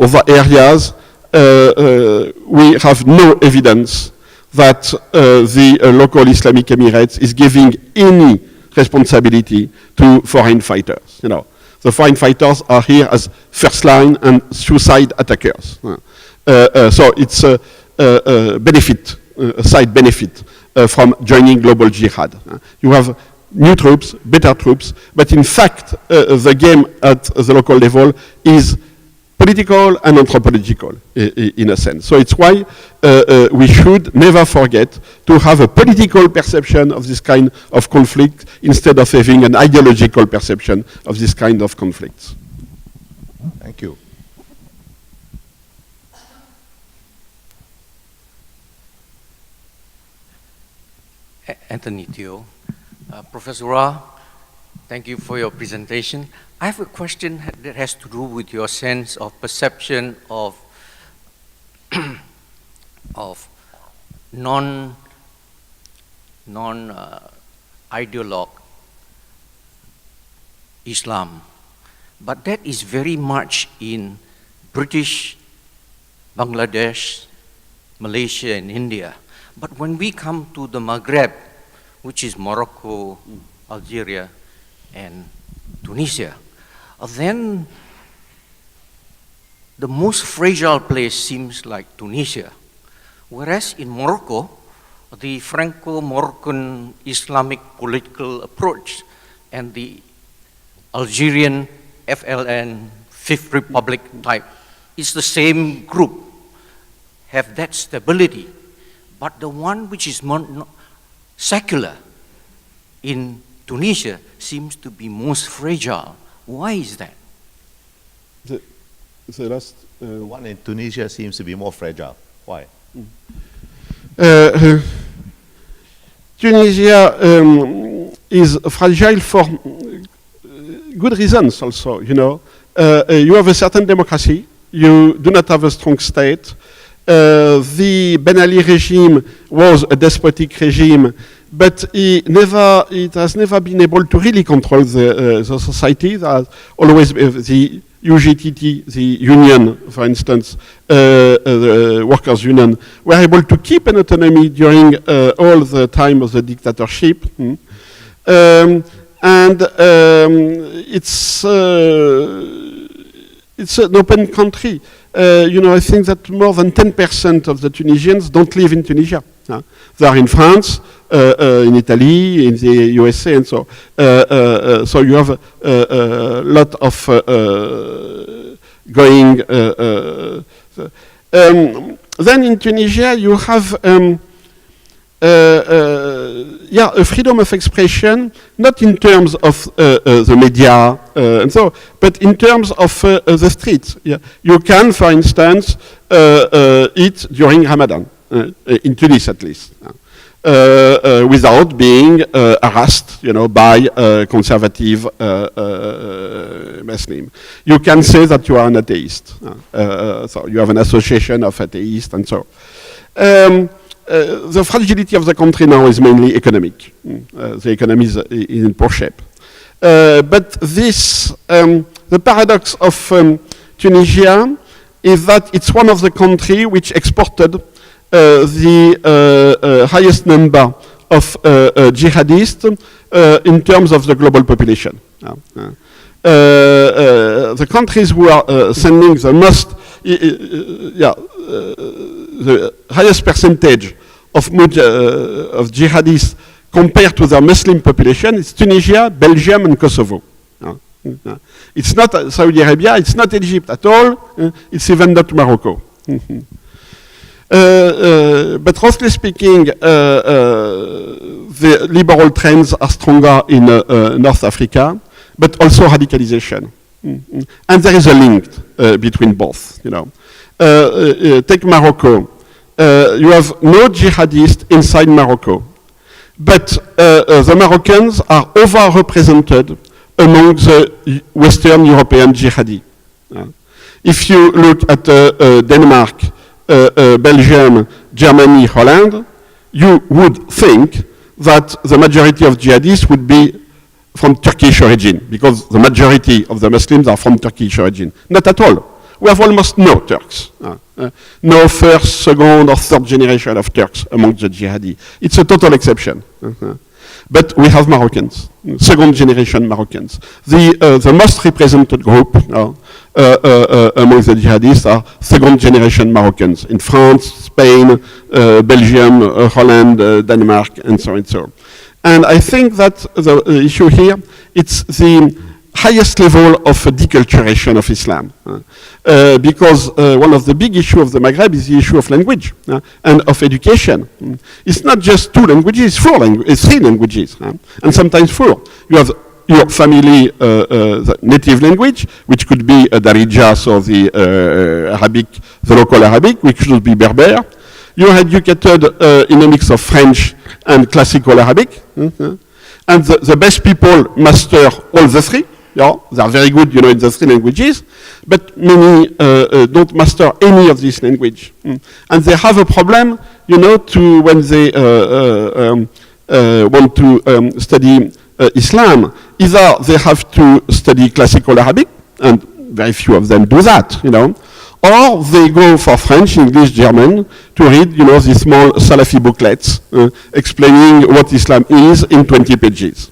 other areas, we have no evidence that the local Islamic Emirates is giving any responsibility to foreign fighters. The foreign fighters are here as first line and suicide attackers. So it's a benefit, a side benefit from joining global jihad. You have new troops, better troops, but in fact the game at the local level is political and anthropological in a sense. So it's why we should never forget to have a political perception of this kind of conflict instead of having an ideological perception of this kind of conflicts. Thank you. Anthony Teo. Professor Ra, thank you for your presentation. I have a question that has to do with your sense of perception of non-ideologue Islam, but that is very much in British, Bangladesh, Malaysia, and India. But when we come to the Maghreb, which is Morocco, Algeria, and Tunisia, then the most fragile place seems like Tunisia. Whereas in Morocco, the Franco-Moroccan Islamic political approach and the Algerian FLN, Fifth Republic type, is the same group, have that stability. But the one which is secular in Tunisia seems to be most fragile. Why is that? The last The one in Tunisia seems to be more fragile. Why? Tunisia is fragile for good reasons also, you have a certain democracy, you do not have a strong state. The Ben Ali regime was a despotic regime but it has never been able to really control the society. There's always the UGTT, the union, for instance, the workers' union, were able to keep an autonomy during all the time of the dictatorship. It's an open country. I think that more than 10% of the Tunisians don't live in Tunisia. They are in France, in Italy, in the USA, and so. So you have a lot of going. Then in Tunisia you have a freedom of expression, not in terms of the media and so, but in terms of the streets. Yeah. You can, for instance, eat during Ramadan, in Tunis at least, without being harassed, by conservative Muslim. You can say that you are an atheist. So you have an association of atheists and so. The fragility of the country now is mainly economic. The economy is in poor shape. But this, the paradox of Tunisia is that it's one of the countries which exported the highest number of jihadists in terms of the global population. The countries who are sending the most, the highest percentage of jihadists compared to the Muslim population is Tunisia, Belgium, and Kosovo. It's not Saudi Arabia, it's not Egypt at all, it's even not Morocco. But roughly speaking, the liberal trends are stronger in North Africa, but also radicalization. And there is a link between both, take Morocco. You have no jihadists inside Morocco, but the Moroccans are overrepresented among the Western European jihadi. If you look at Denmark, Belgium, Germany, Holland, you would think that the majority of jihadists would be from Turkish origin, because the majority of the Muslims are from Turkish origin. Not at all. We have almost no Turks. No first, second, or third generation of Turks among the jihadi. It's a total exception. But we have Moroccans, second generation Moroccans. The most represented group among the jihadists are second generation Moroccans in France, Spain, Belgium, Holland, Denmark, and so on and so on. And I think that the issue here, it's the highest level of deculturation of Islam. Because one of the big issues of the Maghreb is the issue of language and of education. It's not just two languages, it's three languages, and sometimes four. You have your family the native language, which could be Darija, so the Arabic, the local Arabic, which should be Berber. You are educated in a mix of French and classical Arabic. And the best people master all the three. Yeah, they are very good, in the three languages, but many don't master any of this language. And they have a problem, to when they want to study Islam. Either they have to study classical Arabic, and very few of them do that, or they go for French, English, German to read, these small Salafi booklets explaining what Islam is in 20 pages.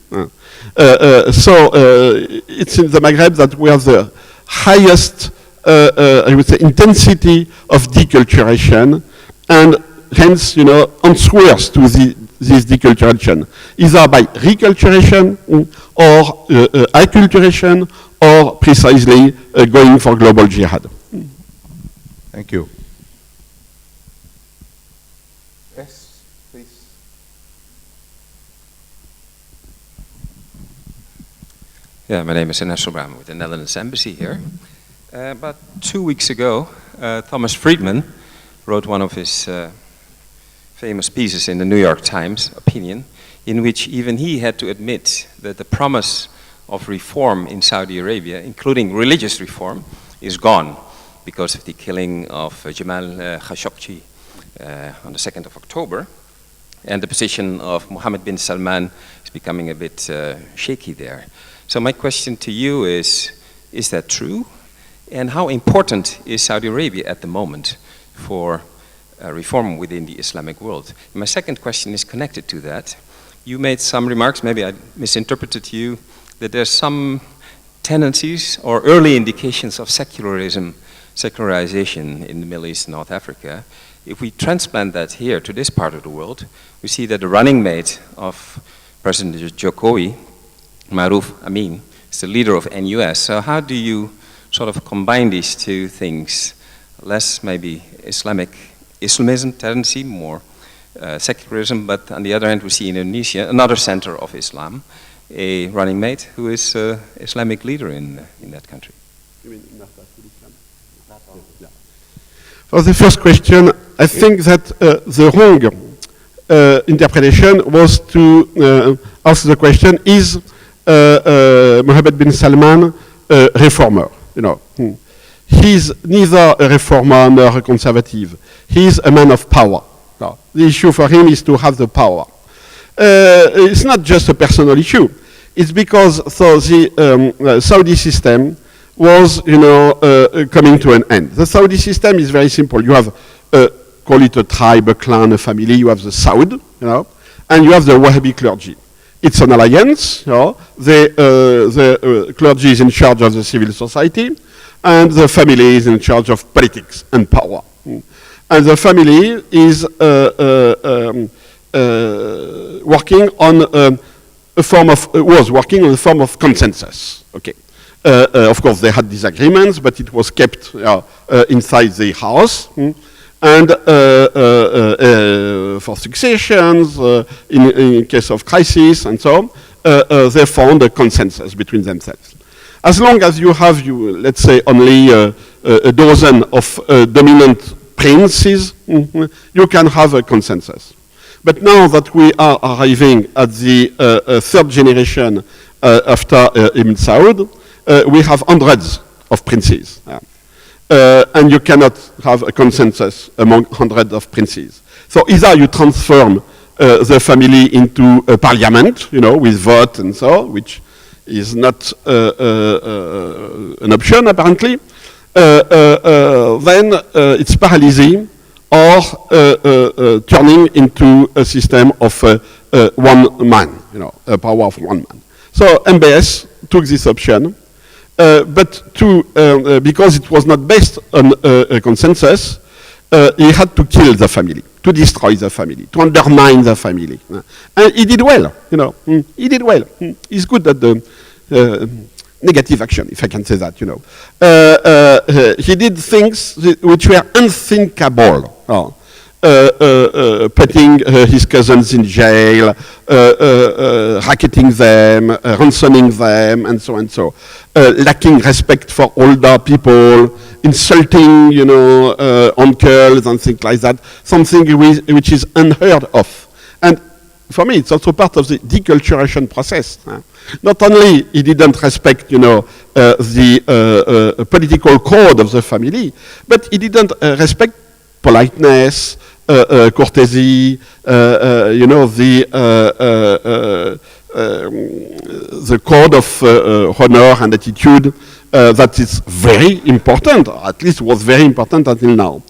So it's in the Maghreb that we have the highest, I would say, intensity of deculturation, and hence, answers to this deculturation, either by reculturation or acculturation, or precisely going for global jihad. Thank you. Yes, please. Yeah, my name is Enes Sobrama with the Netherlands Embassy here. About 2 weeks ago, Thomas Friedman wrote one of his famous pieces in the New York Times, Opinion, in which even he had to admit that the promise of reform in Saudi Arabia, including religious reform, is gone because of the killing of Jamal Khashoggi on the 2nd of October. And the position of Mohammed bin Salman is becoming a bit shaky there. So my question to you is that true? And how important is Saudi Arabia at the moment for reform within the Islamic world? And my second question is connected to that. You made some remarks, maybe I misinterpreted you, that there's some tendencies or early indications of secularization in the Middle East and North Africa. If we transplant that here to this part of the world, we see that the running mate of President Jokowi, Maruf Amin, is the leader of NUS. So how do you sort of combine these two things? Less maybe Islamism tendency, more secularism, but on the other hand we see in Indonesia, another center of Islam, a running mate who is an Islamic leader in that country. For the first question, I think that the wrong interpretation was to ask the question: is Mohammed bin Salman a reformer? You know, he's neither a reformer nor a conservative. He's a man of power. No. The issue for him is to have the power. It's not just a personal issue. It's because the Saudi system was, coming to an end. The Saudi system is very simple. You have, call it a tribe, a clan, a family. You have the Saud, and you have the Wahhabi clergy. It's an alliance. The clergy is in charge of the civil society, and the family is in charge of politics and power. And the family is working on was working on a form of consensus. Okay. Of course, they had disagreements, but it was kept inside the house. And for successions, in case of crisis and so on, they found a consensus between themselves. As long as you have, let's say, only a dozen of dominant princes, you can have a consensus. But now that we are arriving at the third generation after Ibn Saud, we have hundreds of princes. And you cannot have a consensus among hundreds of princes. So either you transform the family into a parliament, with vote and so, which is not an option apparently, then it's paralysis or turning into a system of one man, a power of one man. So MBS took this option, but because it was not based on a consensus, he had to kill the family, to destroy the family, to undermine the family. And he did well, he did well. He's good at the negative action, if I can say that, He did things which were unthinkable. Putting his cousins in jail, racketing them, ransoning them, and so and so. Lacking respect for older people, insulting, uncles and things like that. Something which is unheard of. And for me, it's also part of the deculturation process. Not only he didn't respect, the political code of the family, but he didn't respect politeness, courtesy, the code of honor and attitude that is very important, or at least was very important until now.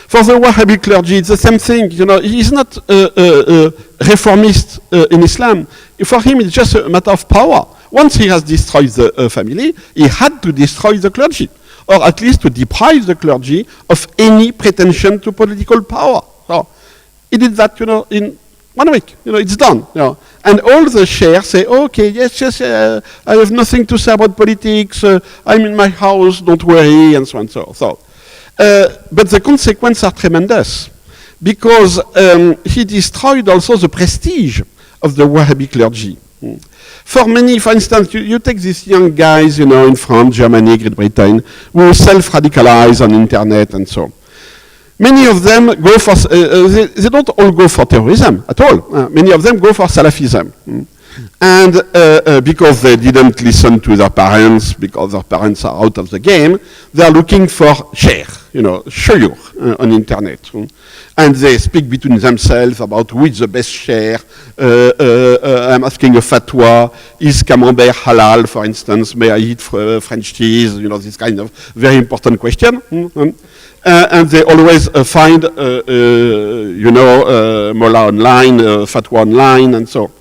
For the Wahhabi clergy, it's the same thing. He's not a reformist in Islam. For him, it's just a matter of power. Once he has destroyed the family, he had to destroy the clergy, or at least to deprive the clergy of any pretension to political power. So he did that, in 1 week. It's done. And all the sheikhs say, okay, yes, I have nothing to say about politics. I'm in my house, don't worry, and so on. So. But the consequences are tremendous, because he destroyed also the prestige of the Wahhabi clergy. For many, for instance, you take these young guys, in France, Germany, Great Britain, who self-radicalize on internet and so on. Many of them go for, they don't all go for terrorism at all. Many of them go for Salafism. And because they didn't listen to their parents, because their parents are out of the game, they are looking for share, shayur on internet. And they speak between themselves about who is the best share. I'm asking a fatwa, is camembert halal, for instance? May I eat French cheese? This kind of very important question. And they always find, Mullah online, fatwa online, and so on.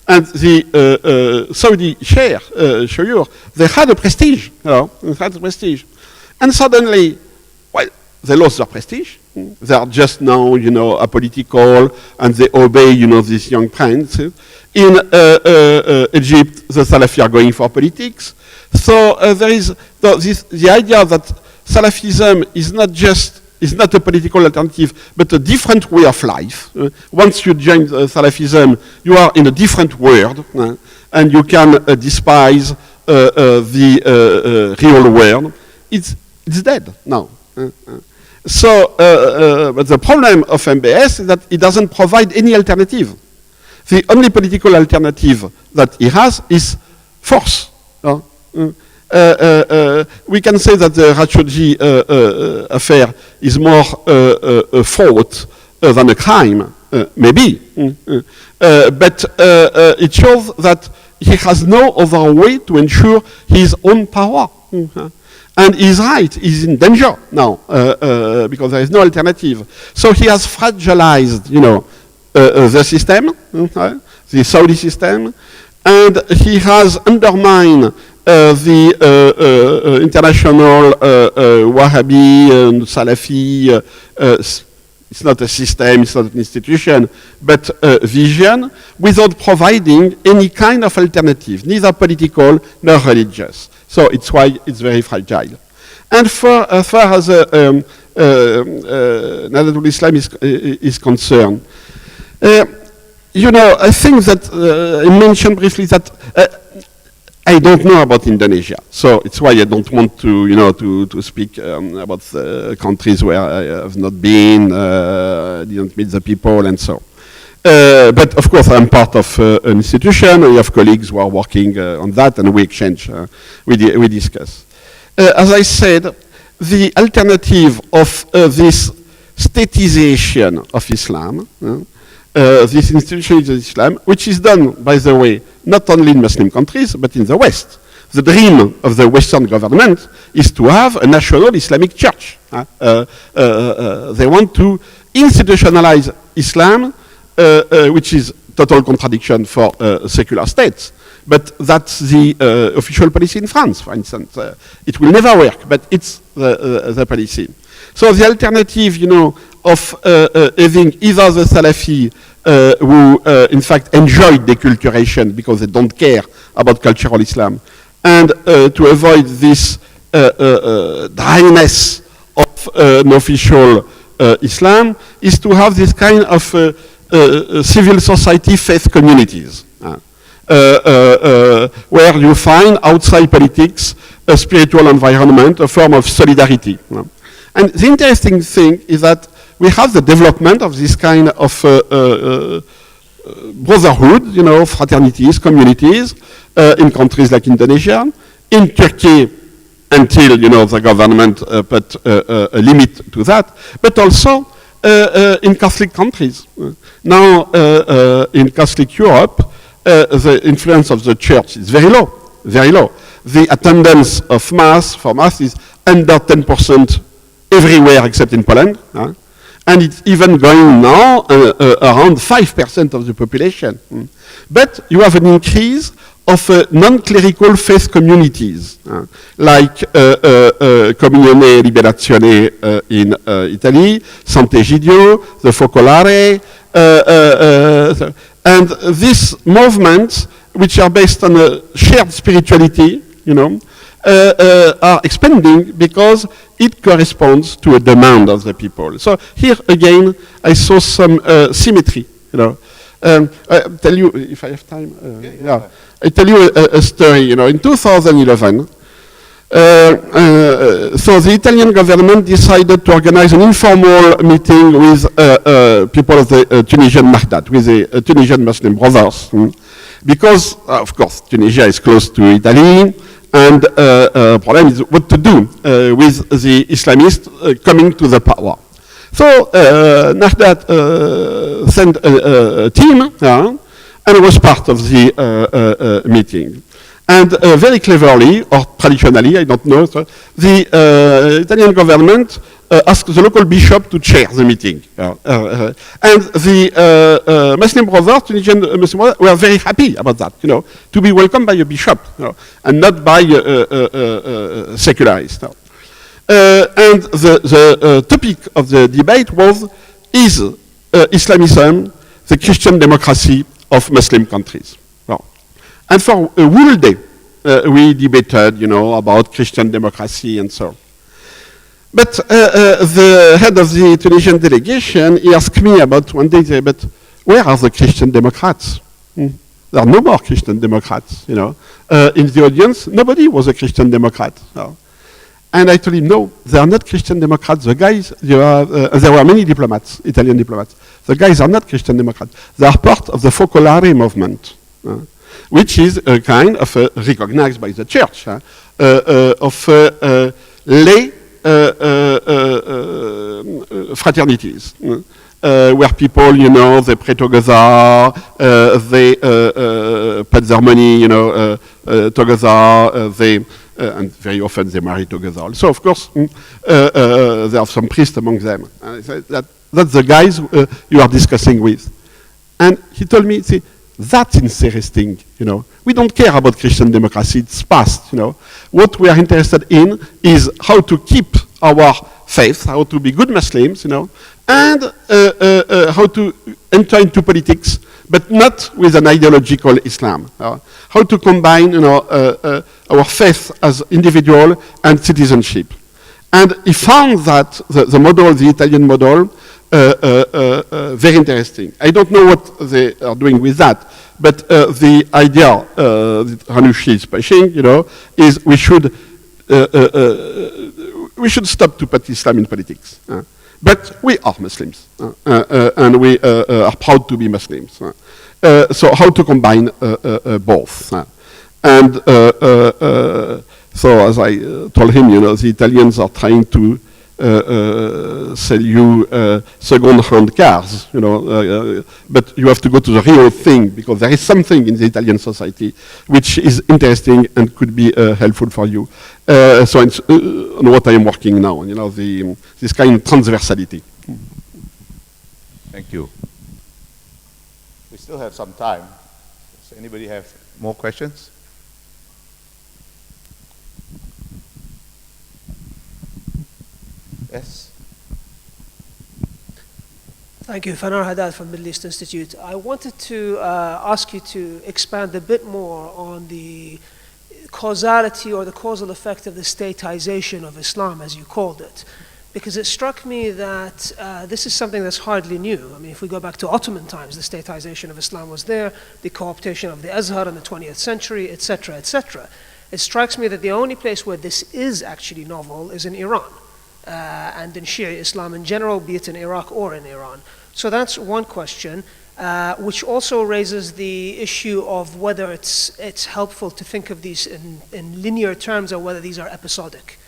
And the Saudi shayur, they had a prestige, they had a prestige. And suddenly, well, they lost their prestige. They are just now, apolitical, and they obey, this young prince. In Egypt, the Salafi are going for politics. So there is the idea that Salafism is not a political alternative, but a different way of life. Once you join Salafism, you are in a different world, and you can despise the real world. It's dead now. So, but the problem of MBS is that it doesn't provide any alternative. The only political alternative that he has is force. We can say that the Khashoggi affair is more a fault than a crime, maybe. But it shows that he has no other way to ensure his own power. And he's right, he's in danger now, because there is no alternative. So he has fragilized, the system, the Saudi system, and he has undermined the international Wahhabi and Salafi, it's not a system, it's not an institution, but a vision, without providing any kind of alternative, neither political nor religious. So it's why it's very fragile. And as far as Nahdlatul Islam is concerned, I think that I mentioned briefly that I don't know about Indonesia, so it's why I don't want to, to speak about the countries where I have not been, didn't meet the people, and so. But of course, I'm part of an institution. We have colleagues who are working on that, and we exchange, we discuss. As I said, the alternative of this statization of Islam, this institutionalization of Islam, which is done, by the way, not only in Muslim countries, but in the West. The dream of the Western government is to have a national Islamic church. They want to institutionalize Islam, which is total contradiction for secular states. But that's the official policy in France, for instance. It will never work, but it's the policy. So the alternative, of having either the Salafi who, in fact, enjoy deculturation because they don't care about cultural Islam, and to avoid this dryness of an official Islam, is to have this kind of civil society faith communities, where you find outside politics a spiritual environment, a form of solidarity. And the interesting thing is that we have the development of this kind of brotherhood, fraternities, communities, in countries like Indonesia, in Turkey, until, the government put a limit to that, but also in Catholic countries. Now, in Catholic Europe, the influence of the church is very low, very low. The attendance of Mass, for Mass, is under 10% everywhere except in Poland. And it's even going now around 5% of the population. But you have an increase of non-clerical faith communities, like Comunione Liberazione in Italy, Sant'Egidio, the Focolare, and these movements, which are based on a shared spirituality, are expanding because it corresponds to a demand of the people. So here again, I saw some symmetry. I'll tell you if I have time. I tell you a story. In 2011, so the Italian government decided to organize an informal meeting with people of the Tunisian Mahdat, with the Tunisian Muslim brothers. Because, of course, Tunisia is close to Italy, and problem is what to do with the Islamists coming to the power. So Nahdad sent a team and was part of the meeting. And very cleverly, or traditionally, I don't know, so the Italian government asked the local bishop to chair the meeting. And the Muslim brothers, Tunisian Muslim brothers, were very happy about that, to be welcomed by a bishop, and not by a secularist. And the topic of the debate was, is Islamism the Christian democracy of Muslim countries? And for a whole day, we debated, about Christian democracy and so on. But the head of the Tunisian delegation, he asked me about one day, but where are the Christian Democrats? There are no more Christian Democrats, in the audience, nobody was a Christian Democrat. And I told him, no, they are not Christian Democrats. The guys, there were many diplomats, Italian diplomats. The guys are not Christian Democrats. They are part of the Focolare movement, which is a kind of recognized by the church, of lay fraternities, where people, they pray together, they put their money, together, they and very often they marry together. So of course, there are some priests among them. That's the guys you are discussing with. And he told me, see, that's interesting, We don't care about Christian democracy, it's past, What we are interested in is how to keep our faith, how to be good Muslims, and how to enter into politics, but not with an ideological Islam. How to combine, our faith as individual and citizenship. And he found that the model, the Italian model, very interesting. I don't know what they are doing with that, but the idea that Ranucci is pushing, is we should stop to put Islam in politics. But we are Muslims, and we are proud to be Muslims. So how to combine both? And so as I told him, the Italians are trying to sell you second-hand cars, but you have to go to the real thing, because there is something in the Italian society which is interesting and could be helpful for you. So it's on what I am working now, this kind of transversality. Thank you. We still have some time. Does anybody have more questions? Yes. Thank you. Fanar Haddad from Middle East Institute. I wanted to ask you to expand a bit more on the causality or the causal effect of the statization of Islam, as you called it. Because it struck me that this is something that's hardly new. I mean, if we go back to Ottoman times, the statization of Islam was there, the co-optation of the Azhar in the 20th century, etc., etc. It strikes me that the only place where this is actually novel is in Iran. And in Shia Islam in general, be it in Iraq or in Iran. So that's one question, which also raises the issue of whether it's helpful to think of these in linear terms or whether these are episodic,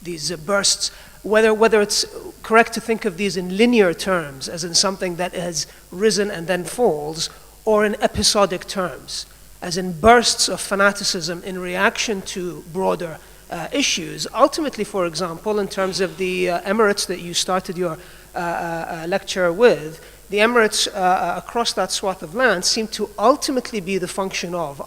these bursts, whether it's correct to think of these in linear terms, as in something that has risen and then falls, or in episodic terms, as in bursts of fanaticism in reaction to broader issues. Ultimately, for example, in terms of the Emirates that you started your lecture with, the Emirates across that swath of land seem to ultimately be the function of,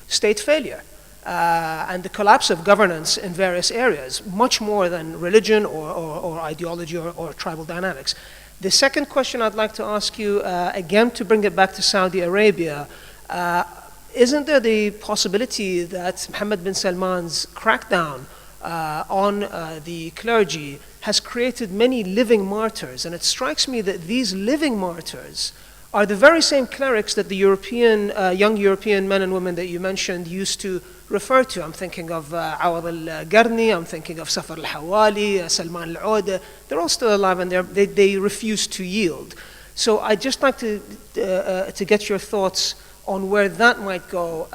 state failure and the collapse of governance in various areas, much more than religion or ideology or tribal dynamics. The second question I'd like to ask you, again to bring it back to Saudi Arabia, isn't there the possibility that Mohammed bin Salman's crackdown on the clergy has created many living martyrs? And it strikes me that these living martyrs are the very same clerics that the young European men and women that you mentioned used to refer to. I'm thinking of Awad al-Garni, I'm thinking of Safar al-Hawali, Salman al-Auda. They're all still alive and they refuse to yield. So I'd just like to get your thoughts on where that might go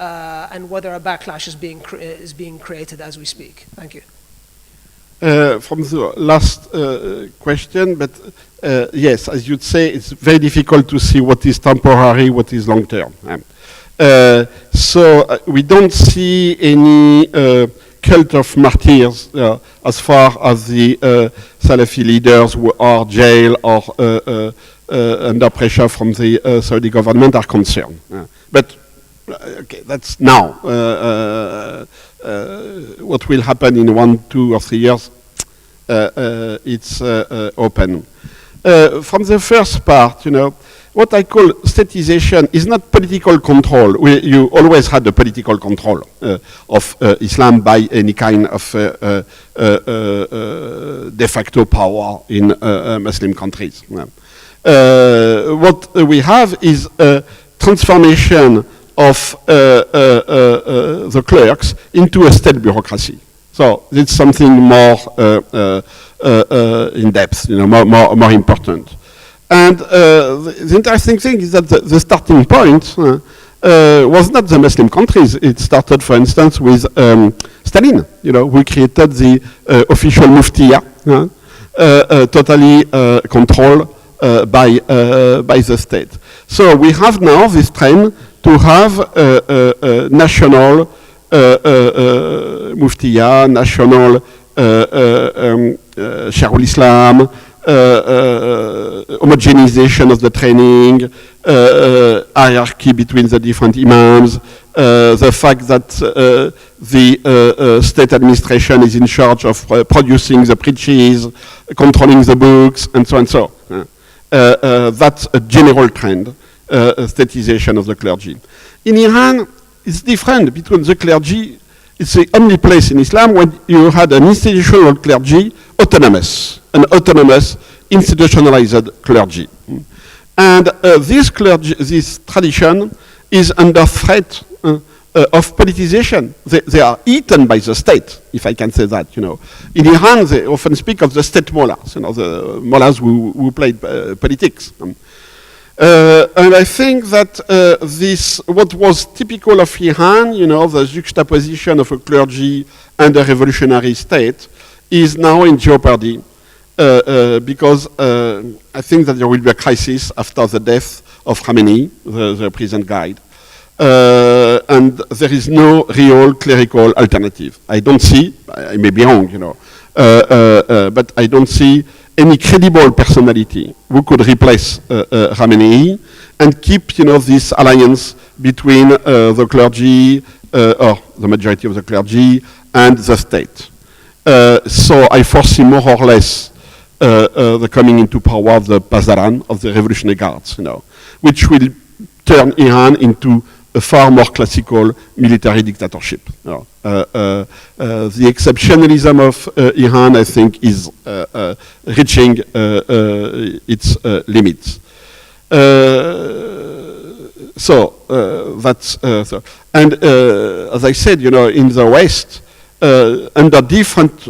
and whether a backlash is being created as we speak? Thank you. From the last question, but yes, as you'd say, it's very difficult to see what is temporary, what is long-term. So we don't see any cult of martyrs as far as the Salafi leaders who are jailed or under pressure from the Saudi government are concerned. But okay, that's now. What will happen in 1, 2, or 3 years, it's open. From the first part, what I call statization is not political control. You always had a political control of Islam by any kind of de facto power in Muslim countries. What we have is a transformation of the clerks into a state bureaucracy. So it's something more in depth, more important. And the interesting thing is that the starting point was not the Muslim countries. It started, for instance, with Stalin, who created the official muftiya, totally controlled by the state. So we have now this trend to have national muftiya, national Shahrul Islam, homogenization of the training, hierarchy between the different imams, the fact that the state administration is in charge of producing the preaches, controlling the books, and so on and so. That's a general trend, statization of the clergy. In Iran, it's different between the clergy. It's the only place in Islam when you had an institutional clergy, an autonomous, institutionalized clergy. And this tradition is under threat of politicization. They are eaten by the state, if I can say that. In Iran, they often speak of the state mullahs, the mullahs who played politics. And I think that what was typical of Iran, the juxtaposition of a clergy and a revolutionary state, is now in jeopardy because I think that there will be a crisis after the death of Khamenei, the present guide. And there is no real clerical alternative. I don't see, I may be wrong, but I don't see any credible personality who could replace Khamenei and keep, this alliance between the clergy, or the majority of the clergy, and the state. So I foresee more or less the coming into power of the Pazaran, of the Revolutionary Guards, which will turn Iran into a far more classical military dictatorship. The exceptionalism of Iran, I think, is reaching its limits. That's so. And as I said, in the West, under different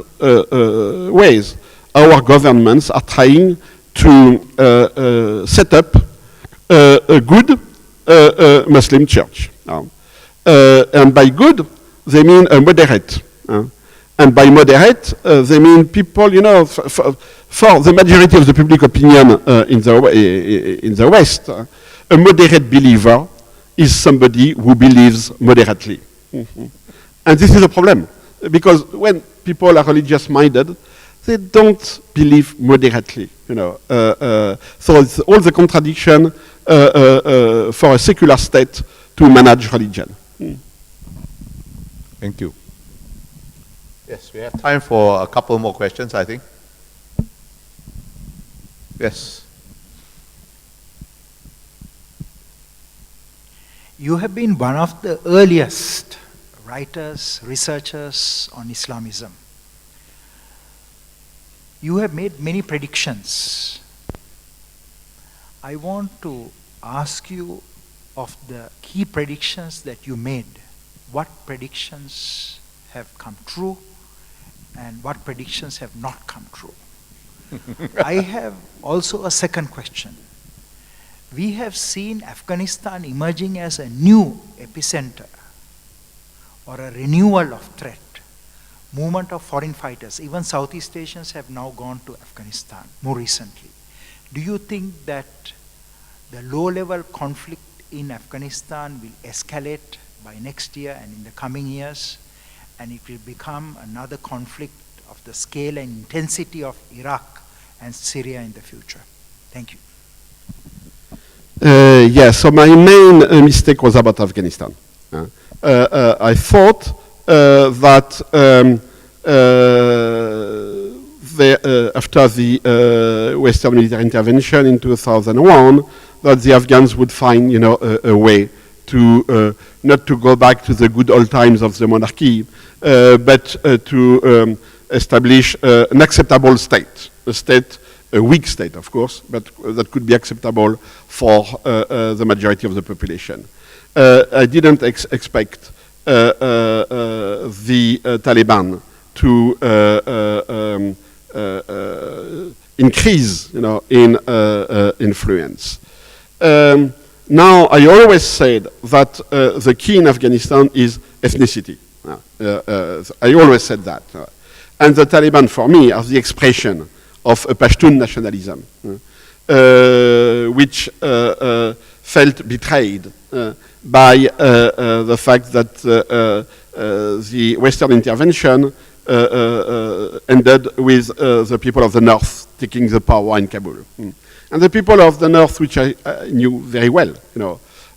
ways, our governments are trying to set up a good Muslim church. And by good, they mean moderate. And by moderate, they mean people, for the majority of the public opinion in the West, a moderate believer is somebody who believes moderately. And this is a problem, because when people are religious-minded, they don't believe moderately. So it's all the contradiction for a secular state to manage religion. Thank you. Yes, we have time for a couple more questions, I think. Yes. You have been one of the earliest writers, researchers on Islamism. You have made many predictions. I want to ask you of the key predictions that you made. What predictions have come true and what predictions have not come true? I have also a second question. we have seen Afghanistan emerging as a new epicenter or a renewal of threat. Movement of foreign fighters, even Southeast Asians have now gone to Afghanistan more recently. Do you think that the low-level conflict in Afghanistan will escalate by next year and in the coming years, and it will become another conflict of the scale and intensity of Iraq and Syria in the future? Thank you. Yes, so my main mistake was about Afghanistan. I thought that after the Western military intervention in 2001, that the Afghans would find, a way to not to go back to the good old times of the monarchy, but to establish an acceptable state, a weak state, of course, but that could be acceptable for the majority of the population. I didn't expect the Taliban to increase, in influence. Now, I always said that the key in Afghanistan is ethnicity. I always said that. And the Taliban, for me, are the expression of a Pashtun nationalism, which felt betrayed by the fact that the Western intervention ended with the people of the North taking the power in Kabul. And the people of the North, which I knew very well,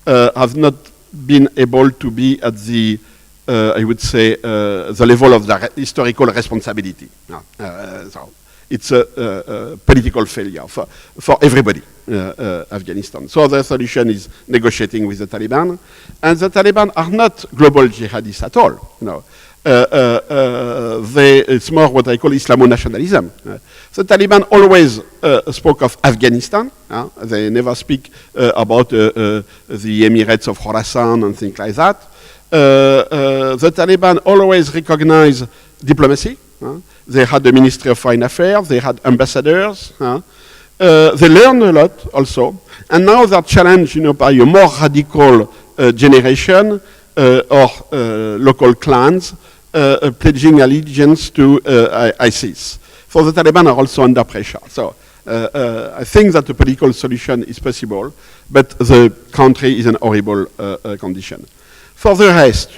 have not been able to be at the, I would say, the level of the historical responsibility. So it's a political failure for everybody, Afghanistan. So the solution is negotiating with the Taliban, and the Taliban are not global jihadists at all. It's more what I call Islamo-nationalism. The Taliban always spoke of Afghanistan. They never speak about the Emirates of Khorasan and things like that. The Taliban always recognize diplomacy. They had the Ministry of Foreign Affairs. They had ambassadors. They learned a lot also. And now they're challenged by a more radical generation or local clans pledging allegiance to ISIS. So the Taliban are also under pressure. So I think that the political solution is possible, but the country is in a horrible condition. For the rest,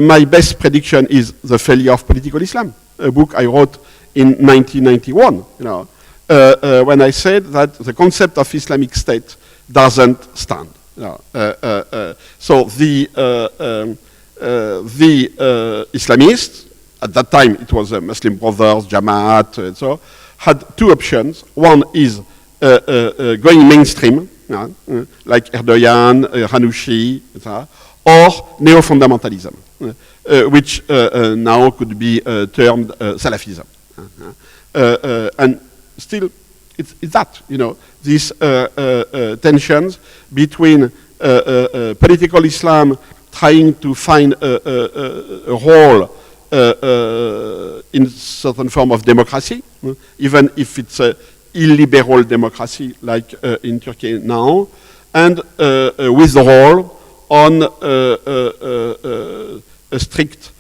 my best prediction is the failure of political Islam, a book I wrote in 1991, when I said that the concept of Islamic State doesn't stand. So the Islamists, at that time it was Muslim Brothers, Jamaat, and so, had two options. One is going mainstream, like Erdogan, Hanouchi, etc., or neo-fundamentalism, which now could be termed Salafism. And still, it's that, these tensions between political Islam trying to find a role in certain form of democracy, even if it's a illiberal democracy like in Turkey now, and withdrawal on a strict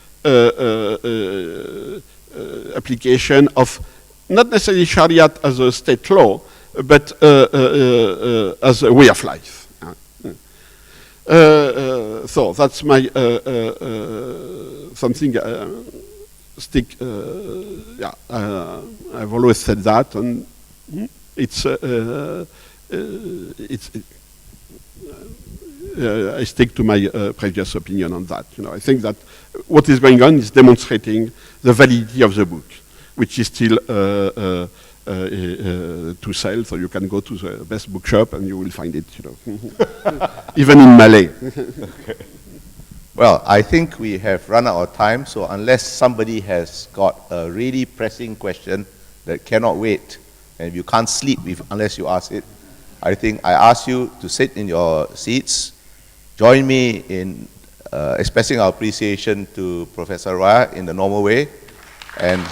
application of not necessarily Sharia as a state law, but as a way of life. So that's my something stick. I've always said that, and I stick to my previous opinion on that. I think that what is going on is demonstrating the validity of the book, which is still to sell, so you can go to the best bookshop and you will find it, even in Malay. Well, I think we have run out of time, so unless somebody has got a really pressing question that cannot wait, and you can't sleep unless you ask it, I think I ask you to sit in your seats, join me in expressing our appreciation to Professor Roy in the normal way, and